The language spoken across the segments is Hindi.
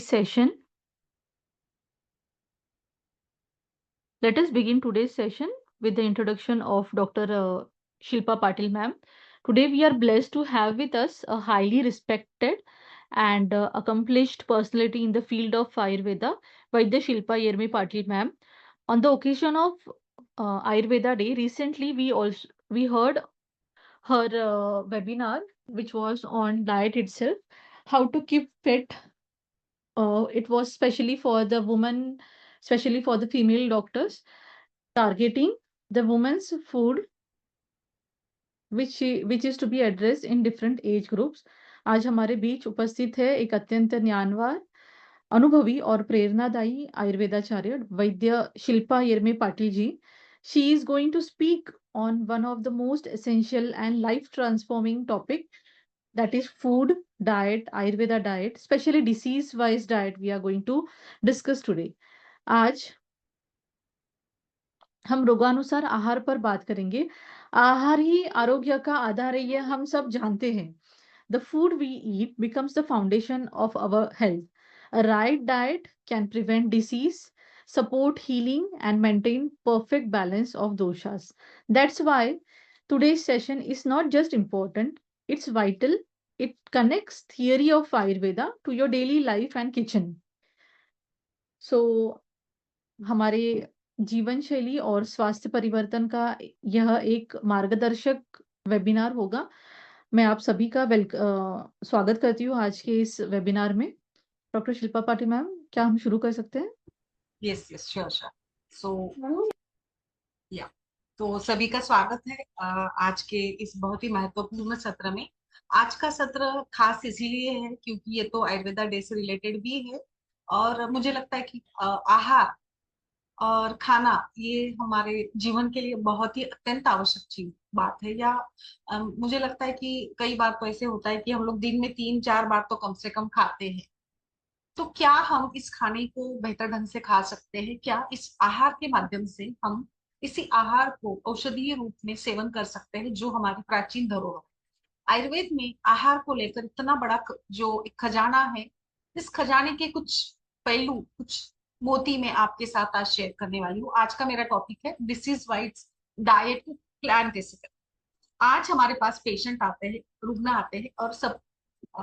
session. Let us begin today's session with the introduction of Dr. Shilpa Patil ma'am. Today we are blessed to have with us a highly respected and accomplished personality in the field of Ayurveda, Vaidya Shilpa Yerme Patil ma'am. On the occasion of Ayurveda Day, recently we heard her webinar, which was on diet itself, how to keep fit. It was specially for the women, especially for the female doctors, targeting the women's food which is to be addressed in different age groups. आज हमारे बीच उपस्थित है एक अत्यंत ज्ञानवान, अनुभवी और प्रेरणादायी आयुर्वेदाचार्य वैद्य Shilpa यर्मे Patil ji. She is going to speak on one of the most essential and life transforming topic, that is food, diet, Ayurveda diet, especially disease wise diet we are going to discuss today. आज हम रोगानुसार आहार पर बात करेंगे. आहार ही आरोग्य का आधार है, ये हम सब जानते हैं. The food we eat becomes the foundation of our health. A right diet can prevent disease, support healing, and maintain perfect balance of doshas. That's why today's session is not just important, it's vital. It connects theory of Ayurveda to your daily life and kitchen. So हमारे जीवन शैली और स्वास्थ्य परिवर्तन का यह एक मार्गदर्शक वेबिनार होगा. मैं आप सभी का स्वागत करती हूँ आज के इस वेबिनार में. डॉक्टर शिल्पा पाटिल मैम, क्या हम शुरू कर सकते हैं? Yes yes sure sure. So या तो सभी का स्वागत है आज के इस बहुत ही महत्वपूर्ण सत्र में. आज का सत्र खास इसीलिए है क्योंकि ये तो आयुर्वेदा डे से रिलेटेड भी है और मुझे लगता है कि आहार और खाना ये हमारे जीवन के लिए बहुत ही अत्यंत आवश्यक चीज बात है. या मुझे लगता है कि कई बार तो ऐसे होता है कि हम लोग दिन में 3-4 बार तो कम से कम खाते हैं. तो क्या हम इस खाने को बेहतर ढंग से खा सकते हैं? क्या इस आहार के माध्यम से हम इसी आहार को औषधीय रूप में सेवन कर सकते हैं जो हमारी प्राचीन धरोहर? आयुर्वेद में आहार को लेकर इतना बड़ा जो एक खजाना है, इस खजाने के कुछ पहलू, कुछ मोती मैं आपके साथ आज शेयर करने वाली हूँ. आज का मेरा टॉपिक है डिसीज वाइज डाइट प्लान कैसे करें. आज हमारे पास पेशेंट आते हैं, रुग्ण आते हैं और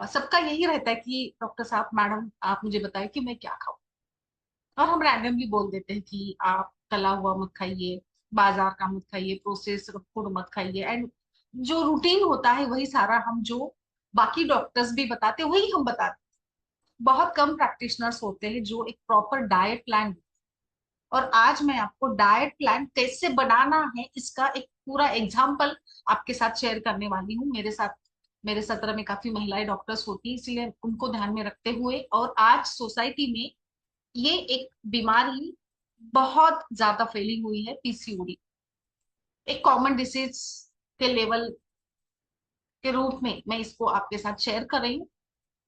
सबका यही रहता है कि डॉक्टर साहब, मैडम आप मुझे बताएं कि मैं क्या खाऊं. और हम रैंडमली बोल देते हैं कि आप तला हुआ मत खाइए, बाजार का मत खाइए, प्रोसेस फूड मत खाइए. एंड जो रूटीन होता है वही सारा हम जो बाकी डॉक्टर्स भी बताते हैं वही हम बताते हैं. बहुत कम प्रैक्टिशनर्स होते हैं जो एक प्रॉपर डाइट प्लान. और आज मैं आपको डाइट प्लान कैसे बनाना है इसका एक पूरा एग्जाम्पल आपके साथ शेयर करने वाली हूँ. मेरे सत्र में काफी महिलाएं डॉक्टर्स होती है, इसलिए उनको ध्यान में रखते हुए. और आज सोसाइटी में ये एक बीमारी बहुत ज्यादा फैली हुई है, पीसीओडी. एक कॉमन डिसीज के लेवल के रूप में मैं इसको आपके साथ शेयर कर रही हूँ.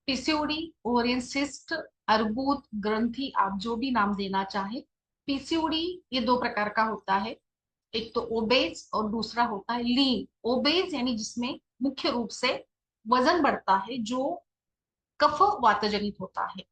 पीसीओडी, ओवरियन सिस्ट, अर्बुद, ग्रंथि, आप जो भी नाम देना चाहे. पीसीओडी ये दो प्रकार का होता है. एक तो ओबेज और दूसरा होता है लीन. ओबेज यानी जिसमें मुख्य रूप से वजन बढ़ता है, जो कफ वातजनित होता है.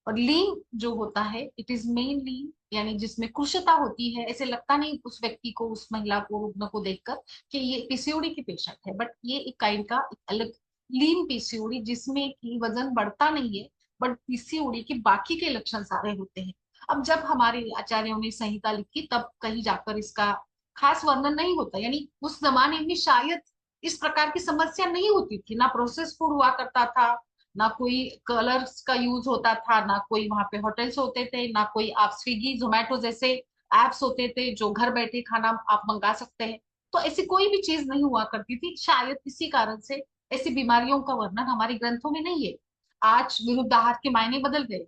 और लीन जो होता है, इट इज मेनली यानी जिसमें कृशता होती है. ऐसे लगता नहीं उस व्यक्ति को, उस महिला को, रुग्ण को देखकर कि ये पीसीओडी की पेशेंट है, बट ये एक काइंड का एक अलग लीन पीसीओडी जिसमें कि वजन बढ़ता नहीं है, बट पीसीओडी के बाकी के लक्षण सारे होते हैं. अब जब हमारे आचार्यों ने संहिता लिखी तब कहीं जाकर इसका खास वर्णन नहीं होता. यानी उस जमाने में शायद इस प्रकार की समस्या नहीं होती थी. ना प्रोसेस फूड हुआ करता था, ना कोई कलर्स का यूज होता था, ना कोई वहां पे होटल्स होते थे, ना कोई आप स्विगी जोमेटो जैसे एप्स होते थे जो घर बैठे खाना आप मंगा सकते हैं. तो ऐसी कोई भी चीज नहीं हुआ करती थी. शायद इसी कारण से ऐसी बीमारियों का वर्णन हमारे ग्रंथों में नहीं है. आज विरुद्ध आहार के मायने बदल गए.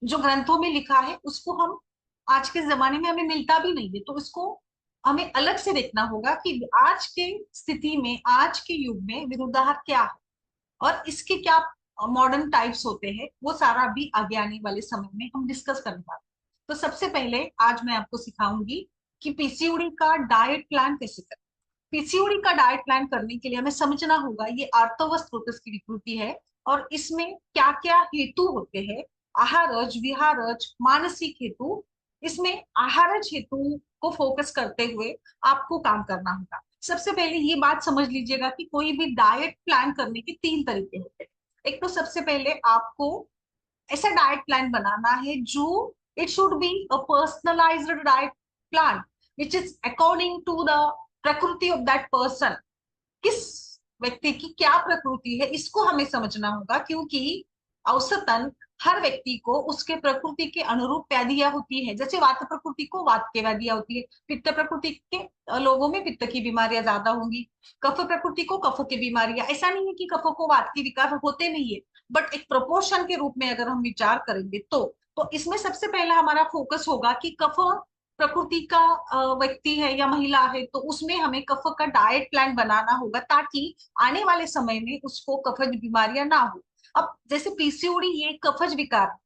जो ग्रंथों में लिखा है उसको हम आज के जमाने में हमें मिलता भी नहीं है. तो इसको हमें अलग से देखना होगा कि आज के स्थिति में, आज के युग में विरुद्धाहार क्या है और इसके क्या मॉडर्न टाइप्स होते हैं, वो सारा भी आगे आने वाले समय में हम डिस्कस करने वाले. तो सबसे पहले आज मैं आपको सिखाऊंगी कि पीसीओडी का डाइट प्लान कैसे करें. पीसीओडी का डाइट प्लान करने के लिए हमें समझना होगा ये आर्तवस्त प्रोसेस की विकृति है. और इसमें क्या क्या हेतु होते हैं, आहारज, विहारज, मानसिक हेतु, इसमें आहारज हेतु को फोकस करते हुए आपको काम करना होगा। सबसे पहले ये बात समझ लीजिएगा कि कोई भी डाइट प्लान करने के तीन तरीके होते हैं। एक तो सबसे पहले आपको ऐसा डाइट प्लान बनाना है जो it should be a personalised diet plan which is according to the prakriti of that person. किस व्यक्ति की क्या प्रकृति है इसको हमें समझना होगा, क्योंकि औसतन हर व्यक्ति को उसके प्रकृति के अनुरूप व्याधियां होती है। जैसे वात प्रकृति को वात की व्याधियां होती है, पित्त प्रकृति के लोगों में पित्त की बीमारियां ज्यादा होंगी, कफ प्रकृति को कफ की बीमारियां। ऐसा नहीं है कि कफ को वात के विकार होते नहीं है, बट एक प्रोपोर्शन के रूप में अगर हम विचार करेंगे तो इसमें सबसे पहला हमारा फोकस होगा कि कफ प्रकृति का व्यक्ति है या महिला है, तो उसमें हमें कफ का डाइट प्लान बनाना होगा ताकि आने वाले समय में उसको कफज बीमारियां ना हो। अब जैसे पीसीओडी ये कफज विकार है,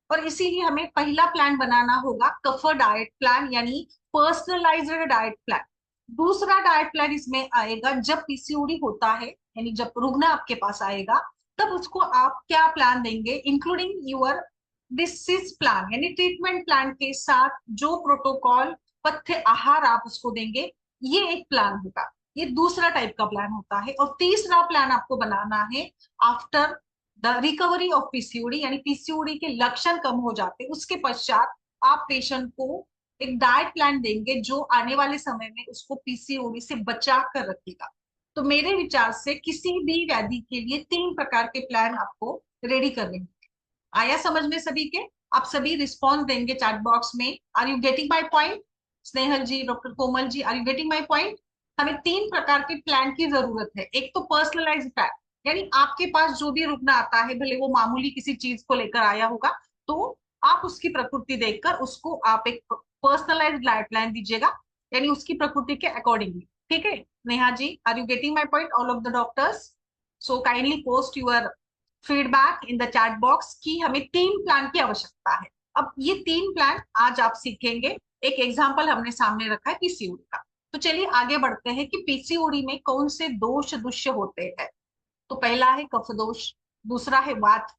और इसीलिए हमें पहला प्लान बनाना होगा कफ डाइट प्लान, यानी पर्सनलाइज्ड डाइट प्लान। दूसरा डाइट प्लान इसमें आएगा जब पीसीओडी होता है, यानी जब रुग्ण आपके पास आएगा तब उसको आप क्या प्लान देंगे, इंक्लूडिंग योर डिसीज प्लान, यानी ट्रीटमेंट प्लान के साथ जो प्रोटोकॉल, पथ्य आहार आप उसको देंगे, ये एक प्लान होगा। ये दूसरा टाइप का प्लान होता है। और तीसरा प्लान आपको बनाना है after the recovery of PCOD, यानी पीसीओडी के लक्षण कम हो जाते उसके पश्चात आप पेशेंट को एक डाइट प्लान देंगे जो आने वाले समय में उसको पीसीओडी से बचा कर रखेगा। तो मेरे विचार से किसी भी व्याधि के लिए तीन प्रकार के प्लान आपको रेडी करने हैं। आया समझ में सभी के? आप सभी रिस्पॉन्स देंगे चैट बॉक्स में। Are you getting my point? Snehal ji, doctor Komal ji, are you getting my point? हमें तीन प्रकार के प्लान की जरूरत है। एक तो पर्सनलाइज्ड प्लान, यानी आपके पास जो भी रुग्ण आता है, भले वो मामूली किसी चीज को लेकर आया होगा, तो आप उसकी प्रकृति देखकर उसको आप एक पर्सनलाइज्ड डाइट प्लान दीजिएगा, यानी उसकी प्रकृति के अकॉर्डिंगली। ठीक है Neha ji, are you getting my point all of the doctors? So kindly post your feedback in the chat box कि हमें तीन प्लान की आवश्यकता है। अब ये तीन प्लान आज आप सीखेंगे। एक एग्जांपल हमने सामने रखा है पीसीओडी का। तो चलिए आगे बढ़ते हैं कि पीसीओडी में कौन से दोष दुष्य होते हैं। तो पहला है कफ दोष, दूसरा है वात,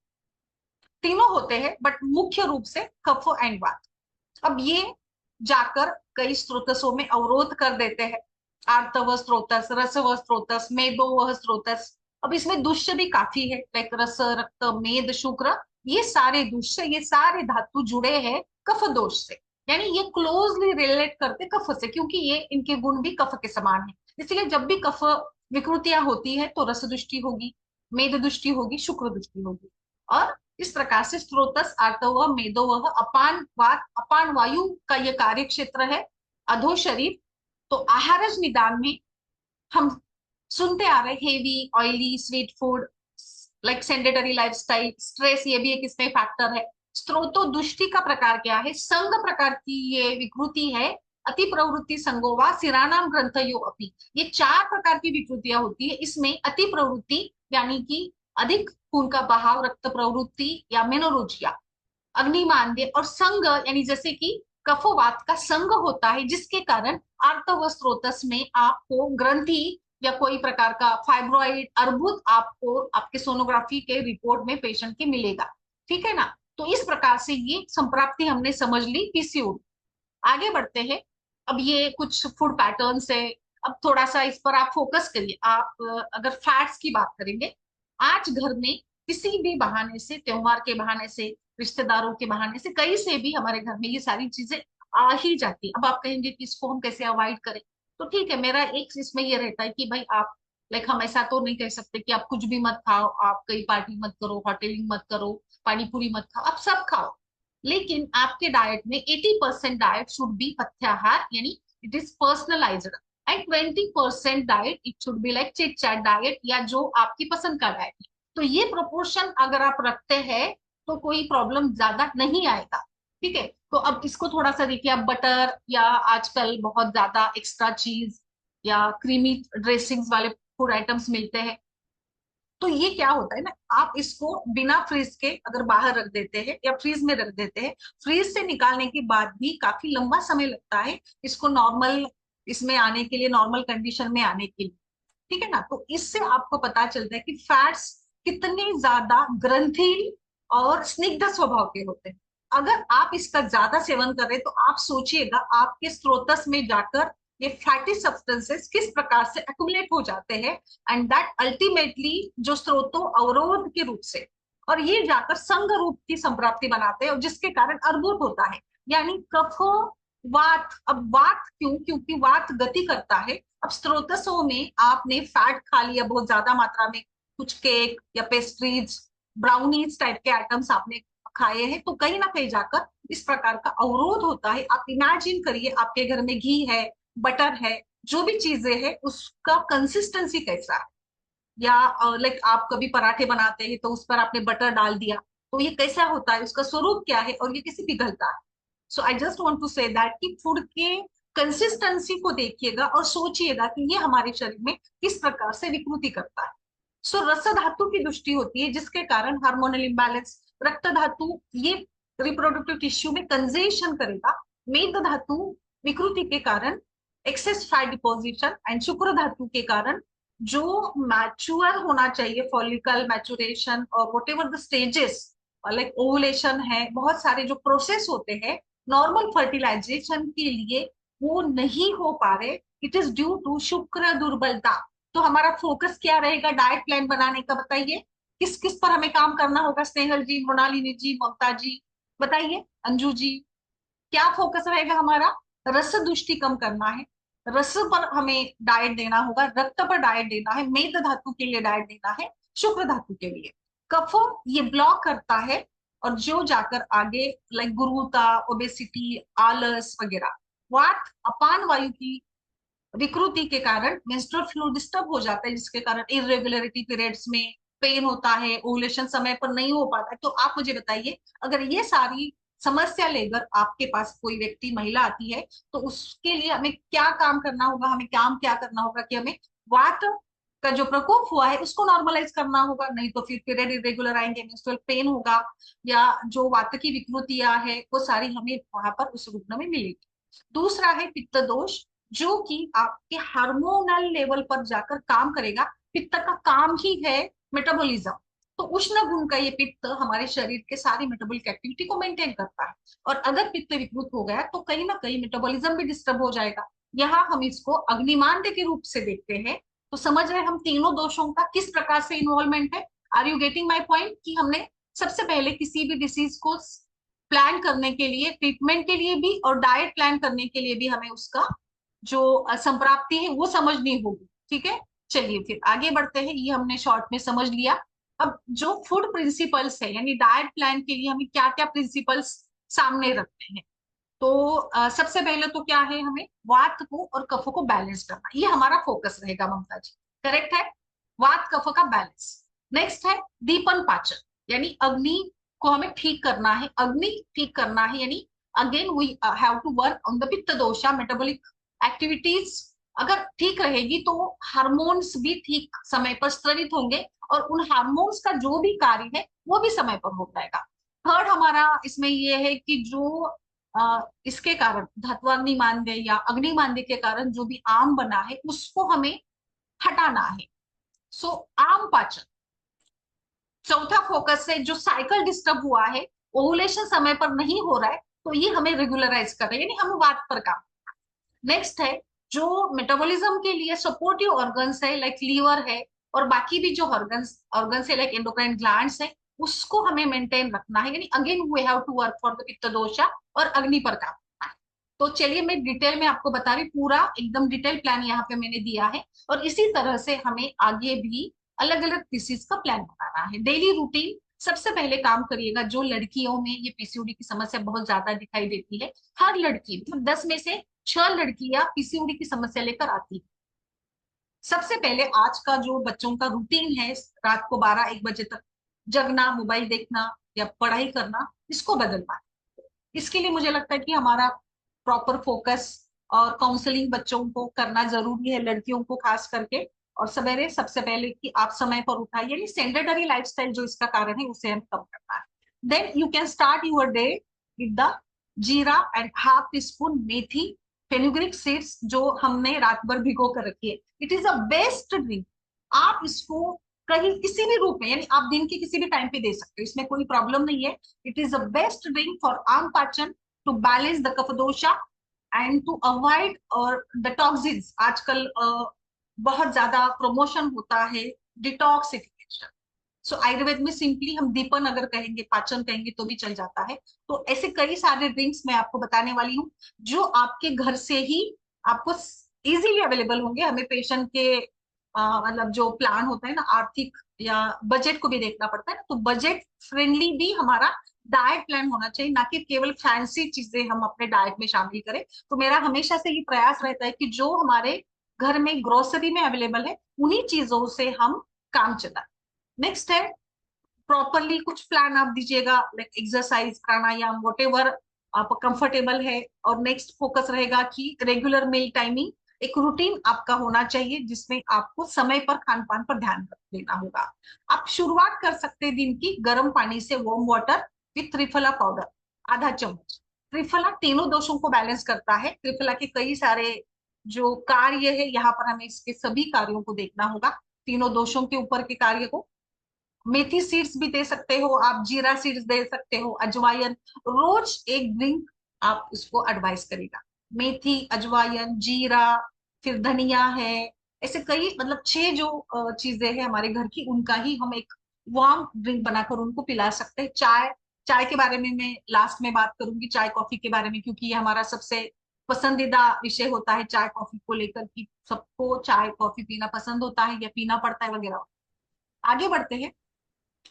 तीनों होते हैं बट मुख्य रूप से कफ एंड वात। अब ये जाकर कई स्रोतसों में अवरोध कर देते हैं, आर्तव स्रोतस, रसव स्रोतस, मेदोवह स्रोतस। अब इसमें दुष्य भी काफी है, लाइक रस, रक्त, मेद, शुक्र, ये सारे दुष्य, ये सारे धातु जुड़े हैं कफ दोष से, यानी ये क्लोजली रिलेट करते कफ से, क्योंकि ये इनके गुण भी कफ के समान है। इसलिए जब भी कफ विकृतियां होती है तो रस दृष्टि होगी, मेद दृष्टि होगी, शुक्र दृष्टि होगी। और इस प्रकार से स्रोतस, आर्तव, मेदोवह, अपान वात, अपान वायु का ये कार्य क्षेत्र है, अधो शरीर। तो आहारज निदान में हम सुनते आ रहे heavy oily sweet food, like sedentary lifestyle, stress, ये भी एक इसमें फैक्टर है। स्त्रोतो दुष्टि का प्रकार क्या है? संघ प्रकार की ये विकृति है, अति प्रवृत्ति संगोवा सिरानाम ग्रंथयो अपि। ये चार प्रकार की विकृतियां होती है। इसमें अति प्रवृत्ति यानी कि अधिक खून का बहाव, रक्त प्रवृत्ति या मेनोरोजिया, अग्निमांद्य, और संघ यानी जैसे कि कफवात का संघ होता है, जिसके कारण आर्तव स्रोतस में आपको ग्रंथि या कोई प्रकार का फाइब्रॉइड, अर्बुद आपको आपके सोनोग्राफी के रिपोर्ट में पेशेंट के मिलेगा। ठीक है ना? तो इस प्रकार से ये संप्राप्ति हमने समझ ली पीसीओडी। आगे बढ़ते हैं। अब ये कुछ फूड पैटर्न्स है, अब थोड़ा सा इस पर आप फोकस करिए। आप अगर फैट्स की बात करेंगे, आज घर में किसी भी बहाने से, त्योहार के बहाने से, रिश्तेदारों के बहाने से, कहीं से भी हमारे घर में ये सारी चीजें आ ही जाती है। अब आप कहेंगे कि इसको हम कैसे अवॉइड करें? तो ठीक है, मेरा एक इसमें ये रहता है कि भाई आप, लाइक हम ऐसा तो नहीं कह सकते कि आप कुछ भी मत खाओ, आप कहीं पार्टी मत करो, होटलिंग मत करो, पानी पूरी मत खाओ, आप सब खाओ, लेकिन आपके डाइट में 80% डाइट शुड बी पथ्याहार, यानी it is personalised, and 20% diet it should be like chit chat diet, या जो आपकी पसंद का डाइट है। तो ये प्रोपोर्शन अगर आप रखते हैं तो कोई प्रॉब्लम ज्यादा नहीं आएगा। ठीक है, तो अब इसको थोड़ा सा देखिए। आप बटर या आजकल बहुत ज्यादा एक्स्ट्रा चीज या क्रीमी ड्रेसिंग्स वाले फूड आइटम्स मिलते हैं, तो ये क्या होता है ना, आप इसको बिना फ्रीज के अगर बाहर रख देते हैं या फ्रीज में रख देते हैं, फ्रीज से निकालने के बाद भी काफी लंबा समय लगता है इसको नॉर्मल, इसमें आने के लिए, नॉर्मल कंडीशन में आने के लिए। ठीक है ना? तो इससे आपको पता चलता है कि फैट्स कितने ज्यादा ग्रंथिल और स्निग्ध स्वभाव के होते हैं। अगर आप इसका ज्यादा सेवन करें तो आप सोचिएगा आपके स्रोतस में जाकर ये फैटी सब्सटेंसेस किस प्रकार से एक्युमुलेट हो जाते हैं, एंड दैट अल्टीमेटली जो स्रोतों अवरोध के रूप से और ये जाकर संघ रूप की संप्राप्ति बनाते हैं, और जिसके कारण अर्बुद होता है, यानी कफ वात। अब वात क्यों? क्योंकि वात गति करता है। अब स्रोतसों में आपने फैट खा लिया बहुत ज्यादा मात्रा में, कुछ केक या पेस्ट्रीज, ब्राउनीज टाइप के आइटम्स आपने खाए हैं, तो कहीं ना कहीं जाकर इस प्रकार का अवरोध होता है। आप इमेजिन करिए आपके घर में घी है, बटर है, जो भी चीजें हैं उसका कंसिस्टेंसी कैसा है, या लाइक आप कभी पराठे बनाते हैं तो उस पर आपने बटर डाल दिया, तो ये कैसा होता है, उसका स्वरूप क्या है, और ये कैसे पिघलता है। So I just want to say that कि फूड के कंसिस्टेंसी को देखिएगा और सोचिएगा कि ये हमारे शरीर में किस प्रकार से विकृति करता है। सो रस धातु की दृष्टि होती है, जिसके कारण हार्मोनल इम्बैलेंस, रक्त धातु ये रिप्रोडक्टिव टिश्यू में कंजेशन करेगा, मेद धातु विकृति के कारण एक्सेस फैट डिपोजिशन, एंड शुक्र धातु के कारण जो मैच्योर होना चाहिए फॉलिकल मैच्योरेशन और what ever the stages like ovulation है, बहुत सारे जो प्रोसेस होते हैं नॉर्मल फर्टिलाइजेशन के लिए, वो नहीं हो पा रहे। इट इज ड्यू टू शुक्र दुर्बलता। तो हमारा फोकस क्या रहेगा डाइट प्लान बनाने का, बताइए किस किस पर हमें काम करना होगा? स्नेहल जी, मृणालिनी जी, ममता जी, बताइए, अंजू जी, क्या फोकस रहेगा हमारा? रस दुष्टि कम करना है, रस पर हमें डाइट देना होगा, रक्त पर डाइट देना है, मेद धातु के लिए डाइट देना है, शुक्र धातु के लिए। कफ ये ब्लॉक करता है, और जो जाकर आगे लाइक गुरुता, ओबेसिटी, आलस वगैरह। वात अपान वायु की विकृति के कारण मेंस्ट्रुअल फ्लो डिस्टर्ब हो जाता है, जिसके कारण इरेगुलरिटी पीरियड्स में पेन होता है, ओवुलेशन समय पर नहीं हो पाता है। तो आप मुझे बताइए, अगर ये सारी समस्या लेकर आपके पास कोई व्यक्ति, महिला आती है, तो उसके लिए हमें क्या काम करना होगा? हमें काम क्या करना होगा कि हमें वात का जो प्रकोप हुआ है उसको नॉर्मलाइज करना होगा, नहीं तो फिर पीरियड इरेगुलर आएंगे, मेंस्ट्रुअल पेन होगा, या जो वात की विकृतियां है वो सारी हमें वहां पर उस रुग्ण में मिलेगी। दूसरा है पित्त दोष, जो कि आपके हार्मोनल लेवल पर जाकर काम करेगा। पित्त का काम ही है मेटाबॉलिज्म, तो उष्ण गुण का ये पित्त हमारे शरीर के सारी मेटाबॉलिक एक्टिविटी को मेंटेन करता है, और अगर पित्त विकृत हो गया तो कहीं ना कहीं मेटाबॉलिज्म भी डिस्टर्ब हो जाएगा। यहाँ हम इसको अग्निमांद्य के रूप से देखते हैं। तो समझ रहे हैं हम तीनों दोषों का किस प्रकार से इन्वॉल्वमेंट है? Are you getting my point? कि हमने सबसे पहले किसी भी डिसीज को प्लान करने के लिए, ट्रीटमेंट के लिए भी और डाइट प्लान करने के लिए भी हमें उसका जो संप्राप्ति है वो समझनी होगी। ठीक है, चलिए फिर आगे बढ़ते हैं। ये हमने शॉर्ट में समझ लिया। अब जो फूड प्रिंसिपल्स है, यानी डाइट प्लान के लिए हमें क्या क्या प्रिंसिपल्स सामने रखते हैं, तो सबसे पहले तो क्या है, हमें वात को और कफ को बैलेंस करना, ये हमारा फोकस रहेगा ममता जी। करेक्ट है, वात कफ का बैलेंस। नेक्स्ट है दीपन पाचन, यानी अग्नि को हमें ठीक करना है, अग्नि ठीक करना है, यानी again we have to work on the pitta dosha metabolic activities. अगर ठीक रहेगी तो हार्मोन्स भी ठीक समय पर स्रावित होंगे, और उन हार्मोन्स का जो भी कार्य है वो भी समय पर हो जाएगा। थर्ड हमारा इसमें ये है कि जो इसके कारण धात्वाग्नि मांद्य या अग्नि मांद्य के कारण जो भी आम बना है उसको हमें हटाना है। सो आम पाचन। चौथा फोकस है जो साइकिल डिस्टर्ब हुआ है, ओवुलेशन समय पर नहीं हो रहा है, तो ये हमें रेगुलराइज कर रहा है, यानी हम वात पर काम। नेक्स्ट है जो मेटाबॉलिज्म के लिए सपोर्टिव ऑर्गन्स है, लाइक लीवर है, और बाकी भी जो ऑर्गन्स ऑर्गन्स है लाइक एंडोक्राइन ग्लैंड्स है, उसको हमें मेंटेन रखना है, यानी again we have to work for the pitta dosha और अग्नि पर काम करना है। तो चलिए मैं डिटेल में आपको बता रही, पूरा एकदम डिटेल प्लान यहाँ पे मैंने दिया है, और इसी तरह से हमें आगे भी अलग अलग डिसीज का प्लान बनाना है। डेली रूटीन, सबसे पहले काम करिएगा, जो लड़कियों में ये पीसीओडी की समस्या बहुत ज्यादा दिखाई देती है, हर लड़की मतलब 10 में से 6 लड़कियां पीसीओडी की समस्या लेकर आती है। सबसे पहले आज का जो बच्चों का रूटीन है, रात को 12-1 बजे तक जगना, मोबाइल देखना या पढ़ाई करना, इसको बदलना है। इसके लिए मुझे लगता है कि हमारा प्रॉपर फोकस और काउंसलिंग बच्चों को करना जरूरी है, लड़कियों को खास करके। और सवेरे सबसे पहले कि आप समय पर उठाइए, यानी सेडेंटरी लाइफस्टाइल जो इसका कारण है उसे हमें कम करना है। Then you can start your day with the jeera and half teaspoon methi, fenugreek seeds जो हमने रात भर भिगो कर रखी है। It is a best drink. आप इसको कहीं किसी भी रूप में, यानी आप दिन के किसी भी टाइम पे दे सकते हो, इसमें कोई प्रॉब्लम नहीं है। It is a best drink for aam pachan, to balance the kapha dosha and to avoid और द टॉक्सिन्स। आजकल बहुत ज्यादा प्रमोशन होता है डिटॉक्सिफिकेशन। सो आयुर्वेद में सिंपली हम दीपन अगर कहेंगे, पाचन कहेंगे तो भी चल जाता है। तो ऐसे कई सारे ड्रिंक्स मैं आपको बताने वाली हूँ जो आपके घर से ही आपको इजीली अवेलेबल होंगे। हमें पेशेंट के मतलब जो प्लान होता है ना, आर्थिक या बजट को भी देखना पड़ता है ना, तो बजट फ्रेंडली भी हमारा डाइट प्लान होना चाहिए, ना कि केवल फैंसी चीजें हम अपने डाइट में शामिल करें। तो मेरा हमेशा से ये प्रयास रहता है कि जो हमारे घर में ग्रोसरी में अवेलेबल है उन्हीं चीजों से हम काम चलाएं। नेक्स्ट है, प्रॉपरली कुछ प्लान आप दीजिएगा, like exercise, pranayama, what ever आप कंफर्टेबल है। और नेक्स्ट फोकस रहेगा कि रेगुलर मील टाइमिंग, एक रूटीन आपका होना चाहिए जिसमें आपको समय पर खान पान पर ध्यान देना होगा। आप शुरुआत कर सकते हैं दिन की गर्म पानी से, warm water with triphala powder आधा चम्मच। त्रिफला तीनों दोषों को बैलेंस करता है। त्रिफला के कई सारे जो कार्य है, यहाँ पर हमें इसके सभी कार्यों को देखना होगा, तीनों दोषों के ऊपर के कार्य को। मेथी सीड्स भी दे सकते हो आप, जीरा सीड्स दे सकते हो, अजवाइन, रोज एक ड्रिंक आप इसको एडवाइस करेगा। मेथी, अजवाइन, जीरा, फिर धनिया है, ऐसे कई मतलब 6 जो चीजें हैं हमारे घर की, उनका ही हम एक वार्म ड्रिंक बनाकर उनको पिला सकते हैं। चाय, चाय के बारे में मैं लास्ट में बात करूंगी, चाय कॉफी के बारे में, क्योंकि ये हमारा सबसे पसंदीदा विषय होता है चाय कॉफी को लेकर, कि सबको चाय कॉफी पीना पसंद होता है या पीना पड़ता है वगैरह। आगे बढ़ते हैं।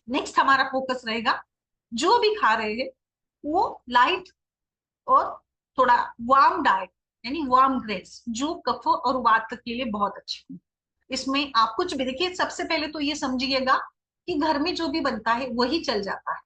नेक्स्ट हमारा फोकस रहेगा, जो भी खा रहे हैं वो लाइट और थोड़ा वार्म डाइट, यानी वार्म ग्रेन्स, जो कफ और वात के लिए बहुत अच्छे हैं। इसमें आप कुछ भी देखिए, सबसे पहले तो ये समझिएगा कि घर में जो भी बनता है वही चल जाता है।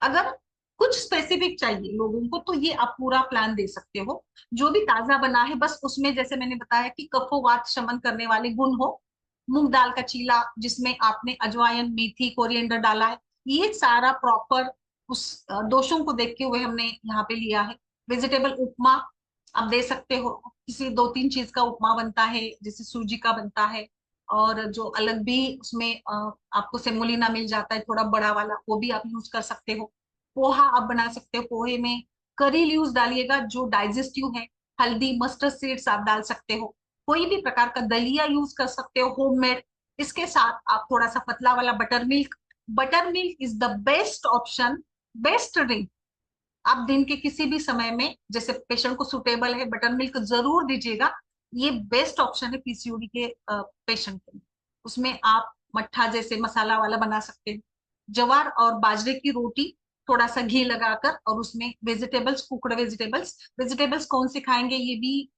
अगर कुछ स्पेसिफिक चाहिए लोगों को तो ये आप पूरा प्लान दे सकते हो। जो भी ताजा बना है बस उसमें, जैसे मैंने बताया कि कफोवात शमन करने वाले गुण हो। मूंग दाल का चीला जिसमें आपने अजवाइन, मेथी, कोरिएंडर डाला है, ये सारा प्रॉपर उस दोषों को देखते हुए हमने यहाँ पे लिया है। वेजिटेबल उपमा आप दे सकते हो, किसी 2-3 चीज का उपमा बनता है, जैसे सूजी का बनता है, और जो अलग भी उसमें आपको सेमोलिना मिल जाता है थोड़ा बड़ा वाला, वो भी आप यूज कर सकते हो। पोहा आप बना सकते हो, पोहे में करी लीव्स डालिएगा जो डाइजेस्टिव है। हल्दी, मस्टर्ड सीड्स आप डाल सकते हो। कोई भी प्रकार का दलिया यूज कर सकते हो होममेड। इसके साथ आप थोड़ा सा पतला वाला butter milk, butter milk is the best option, best drink. आप दिन के किसी भी समय में, जैसे पेशेंट को सुटेबल है, बटर मिल्क जरूर दीजिएगा। ये बेस्ट ऑप्शन है पीसीओडी के पेशेंट के लिए। उसमें आप मट्ठा जैसे मसाला वाला बना सकते हैं। जवार और बाजरे की रोटी, थोड़ा सा घी लगाकर, और उसमें वेजिटेबल्स, कुकड़ वेजिटेबल्स, वेजिटेबल्स कौन से खाएंगे ये भी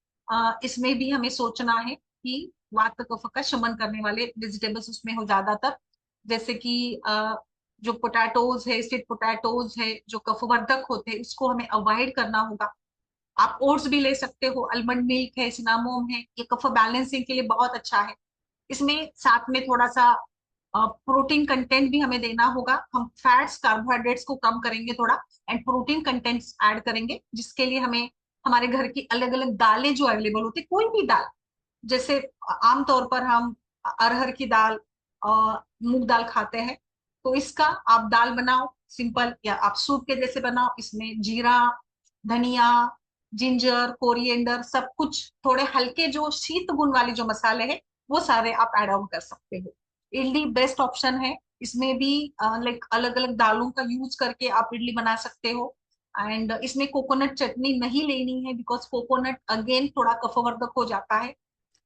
इसमें भी हमें सोचना है कि वात कफ का शमन करने वाले वेजिटेबल्स उसमें हो ज्यादातर, जैसे कि जो पोटैटोज है, स्वीट पोटैटोज है, जो कफवर्धक होते हैं, उसको हमें अवॉइड करना होगा। आप ओट्स भी ले सकते हो, आलमंड मिल्क है, सिनामोम है, ये कफ बैलेंसिंग के लिए बहुत अच्छा है। इसमें साथ में थोड़ा सा प्रोटीन कंटेंट भी हमें देना होगा। हम फैट्स, कार्बोहाइड्रेट्स को कम करेंगे थोड़ा, एंड प्रोटीन कंटेंट्स ऐड करेंगे, जिसके लिए हमें हमारे घर की अलग अलग दालें जो अवेलेबल होती है, कोई भी दाल, जैसे आमतौर पर हम अरहर की दाल और मूंग दाल खाते हैं, तो इसका आप दाल बनाओ सिंपल, या आप सूप के जैसे बनाओ। इसमें जीरा, धनिया, जिंजर, कोरिएंडर, सब कुछ थोड़े हल्के जो शीत गुण वाले जो मसाले हैं वो सारे आप ऐड ऑन कर सकते हो। इडली बेस्ट ऑप्शन है, इसमें भी लाइक अलग अलग दालों का यूज करके आप इडली बना सकते हो। एंड इसमें कोकोनट चटनी नहीं लेनी है, बिकॉज कोकोनट अगेन थोड़ा कफवर्धक हो जाता है।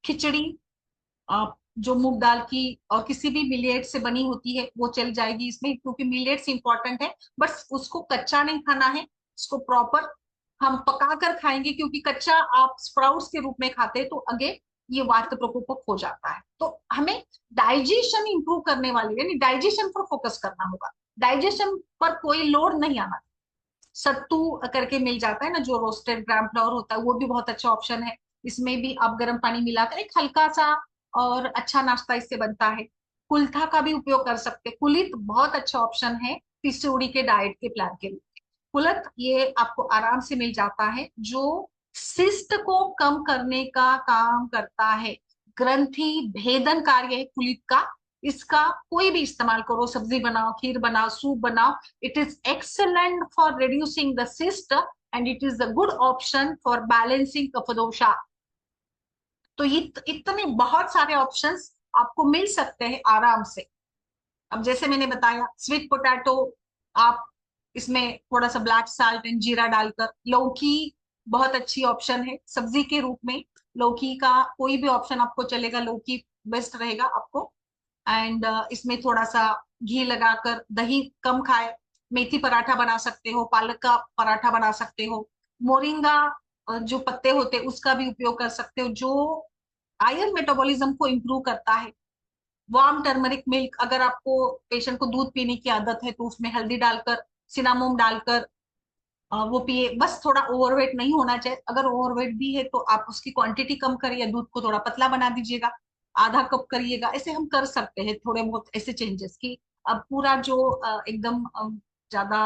खिचड़ी जो मूंग दाल की और किसी भी मिलेट से बनी होती है वो चल जाएगी इसमें, क्योंकि मिलेट्स इंपॉर्टेंट है। बस उसको कच्चा नहीं खाना है, उसको प्रॉपर हम पका कर खाएंगे, क्योंकि कच्चा आप स्प्राउट्स के रूप में खाते हैं तो अगे ये वात प्रकोपक हो जाता है। तो हमें डाइजेशन इंप्रूव करने वाली, यानी डाइजेशन पर फोकस करना होगा। डाइजेशन पर कोई लोड नहीं आना। सत्तू करके मिल जाता है ना, जो रोस्टेड ग्राम फ्लावर होता है, वो भी बहुत अच्छा ऑप्शन है। इसमें भी आप गर्म पानी मिलाकर एक हल्का सा और अच्छा नाश्ता इससे बनता है। कुल्था का भी उपयोग कर सकते हैं। कुलित बहुत अच्छा ऑप्शन है पीसीओडी के डाइट के प्लान के लिए। कुलत ये आपको आराम से मिल जाता है, जो सिस्ट को कम करने का काम करता है। ग्रंथि भेदन कार्य है कुलित का, इसका कोई भी इस्तेमाल करो, सब्जी बनाओ, खीर बनाओ, सूप बनाओ, it is excellent for reducing the cyst and it is a good option for balancing kaphadosha. तो ये इतने बहुत सारे ऑप्शंस आपको मिल सकते हैं आराम से। अब जैसे मैंने बताया स्वीट पोटैटो, आप इसमें थोड़ा सा ब्लैक साल्ट एंड जीरा डालकर, लौकी बहुत अच्छी ऑप्शन है सब्जी के रूप में। लौकी का कोई भी ऑप्शन आपको चलेगा, लौकी बेस्ट रहेगा आपको। एंड इसमें थोड़ा सा घी लगाकर, दही कम खाए, मेथी पराठा बना सकते हो, पालक का पराठा बना सकते हो, मोरिंगा जो पत्ते होते हैं उसका भी उपयोग कर सकते हो, जो आयरन मेटाबॉलिज्म को इम्प्रूव करता है। वार्म टर्मरिक मिल्क, अगर आपको पेशेंट को दूध पीने की आदत है तो उसमें हल्दी डालकर, सिनामोम डालकर वो पिए। बस थोड़ा ओवरवेट नहीं होना चाहिए, अगर ओवरवेट भी है तो आप उसकी क्वांटिटी कम करिए, दूध को थोड़ा पतला बना दीजिएगा, आधा कप करिएगा। ऐसे हम कर सकते हैं थोड़े बहुत ऐसे चेंजेस की। अब पूरा जो एकदम ज्यादा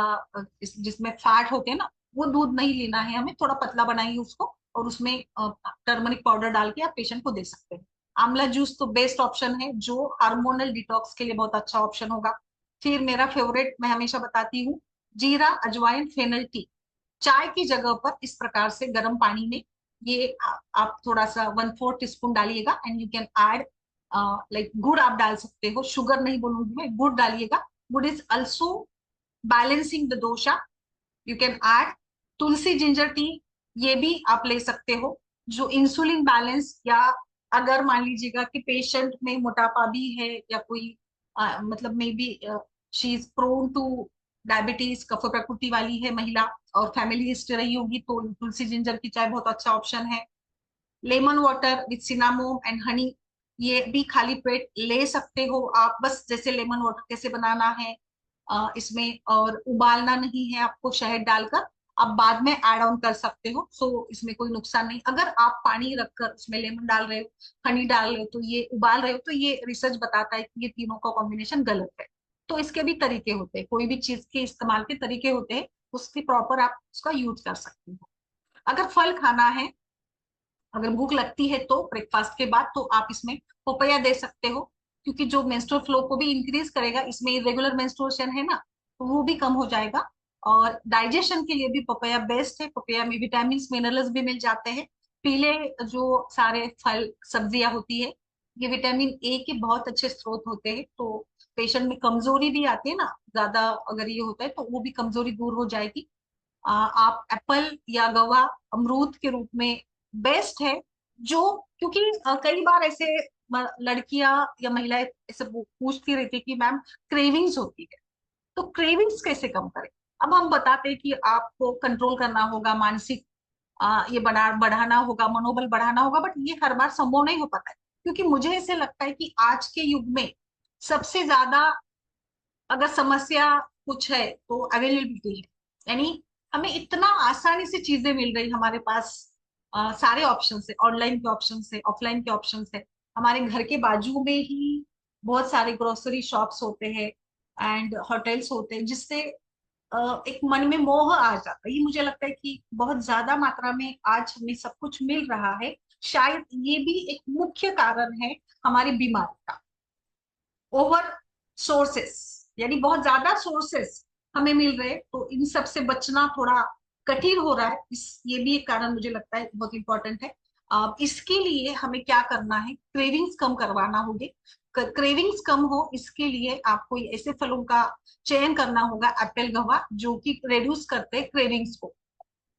जिसमें फैट होते हैं ना, वो दूध नहीं लेना है हमें, थोड़ा पतला बनाइए उसको, और उसमें टर्मरिक पाउडर डाल के आप पेशेंट को दे सकते हैं। आंवला जूस तो बेस्ट ऑप्शन है, जो हार्मोनल डिटॉक्स के लिए बहुत अच्छा ऑप्शन होगा। फिर मेरा फेवरेट मैं हमेशा बताती हूँ, जीरा अजवाइन फेनल टी। चाय की जगह पर इस प्रकार से गर्म पानी में ये आप थोड़ा सा 1/4 टीस्पून डालिएगा and you can add like गुड़ आप डाल सकते हो, शुगर नहीं बोलूंगी मैं, गुड़ डालिएगा। गुड़ is also balancing the dosha. You can add Tulsi ginger tea, ये भी आप ले सकते हो, जो इंसुलिन बैलेंस, या अगर मान लीजिएगा कि पेशेंट में मोटापा भी है या कोई मतलब may be she is prone to diabetes, कफ प्रकृति वाली है महिला और फैमिली हिस्ट्री रही होगी, तो तुलसी जिंजर की चाय बहुत अच्छा ऑप्शन है। Lemon water with cinnamon and honey, ये भी खाली पेट ले सकते हो आप। बस जैसे लेमन वाटर कैसे बनाना है इसमें, और उबालना नहीं है आपको शहद डालकर, आप बाद में ऐड ऑन कर सकते हो, सो इसमें कोई नुकसान नहीं। अगर आप पानी रखकर उसमें लेमन डाल रहे हो, हनी डाल रहे हो, तो ये उबाल रहे हो, तो ये रिसर्च बताता है कि ये तीनों का कॉम्बिनेशन गलत है। तो इसके भी तरीके होते हैं, कोई भी चीज के इस्तेमाल के तरीके होते हैं, उसकी प्रॉपर आप उसका यूज कर सकते हो। अगर फल खाना है, अगर भूख लगती है तो ब्रेकफास्ट के बाद, तो आप इसमें पपैया दे सकते हो, क्योंकि जो मेंस्ट्रुअल फ्लो को भी इंक्रीज करेगा, इसमें इरेगुलर मेंस्ट्रुएशन है ना, तो वो भी कम हो जाएगा। और डाइजेशन के लिए भी पपैया बेस्ट है, पपैया में विटामिन मिनरल्स भी मिल जाते हैं। पीले जो सारे फल सब्जियां होती है, ये विटामिन ए के बहुत अच्छे स्रोत होते हैं, तो पेशेंट में कमजोरी भी आती है ना ज्यादा, अगर ये होता है तो वो भी कमजोरी दूर हो जाएगी। आप एप्पल या गवा, अमरूद के रूप में बेस्ट है। जो क्योंकि कई बार ऐसे लड़कियां या महिलाएं ऐसे पूछती रहती है कि मैम क्रेविंग्स होती है, तो क्रेविंग्स कैसे कम करें। अब हम बताते हैं कि आपको कंट्रोल करना होगा, मानसिक ये बढ़ाना होगा, मनोबल बढ़ाना होगा, बट ये हर बार संभव नहीं हो पाता है। क्योंकि मुझे ऐसे लगता है कि आज के युग में सबसे ज्यादा अगर समस्या कुछ है तो अवेलेबिलिटी है। यानी हमें इतना आसानी से चीजें मिल रही हमारे पास, सारे ऑप्शन है, ऑनलाइन के ऑप्शन है, ऑफलाइन के ऑप्शन है। हमारे घर के बाजू में ही बहुत सारे ग्रोसरी शॉप्स होते हैं एंड होटल्स होते हैं, जिससे एक मन में मोह आ जाता है। ये मुझे लगता है कि बहुत ज्यादा मात्रा में आज हमें सब कुछ मिल रहा है, शायद ये भी एक मुख्य कारण है हमारी बीमारी का। ओवर सोर्सेस, यानी बहुत ज्यादा सोर्सेस हमें मिल रहे, तो इन सब से बचना थोड़ा कठिन हो रहा है। ये भी एक कारण मुझे लगता है बहुत इंपॉर्टेंट है। इसके लिए हमें क्या करना है, क्रेविंग्स कम करवाना होगी। क्रेविंग्स कम हो इसके लिए आपको ऐसे फलों का चयन करना होगा, एप्पल गवा, जो कि रिड्यूस करते हैं क्रेविंग्स को।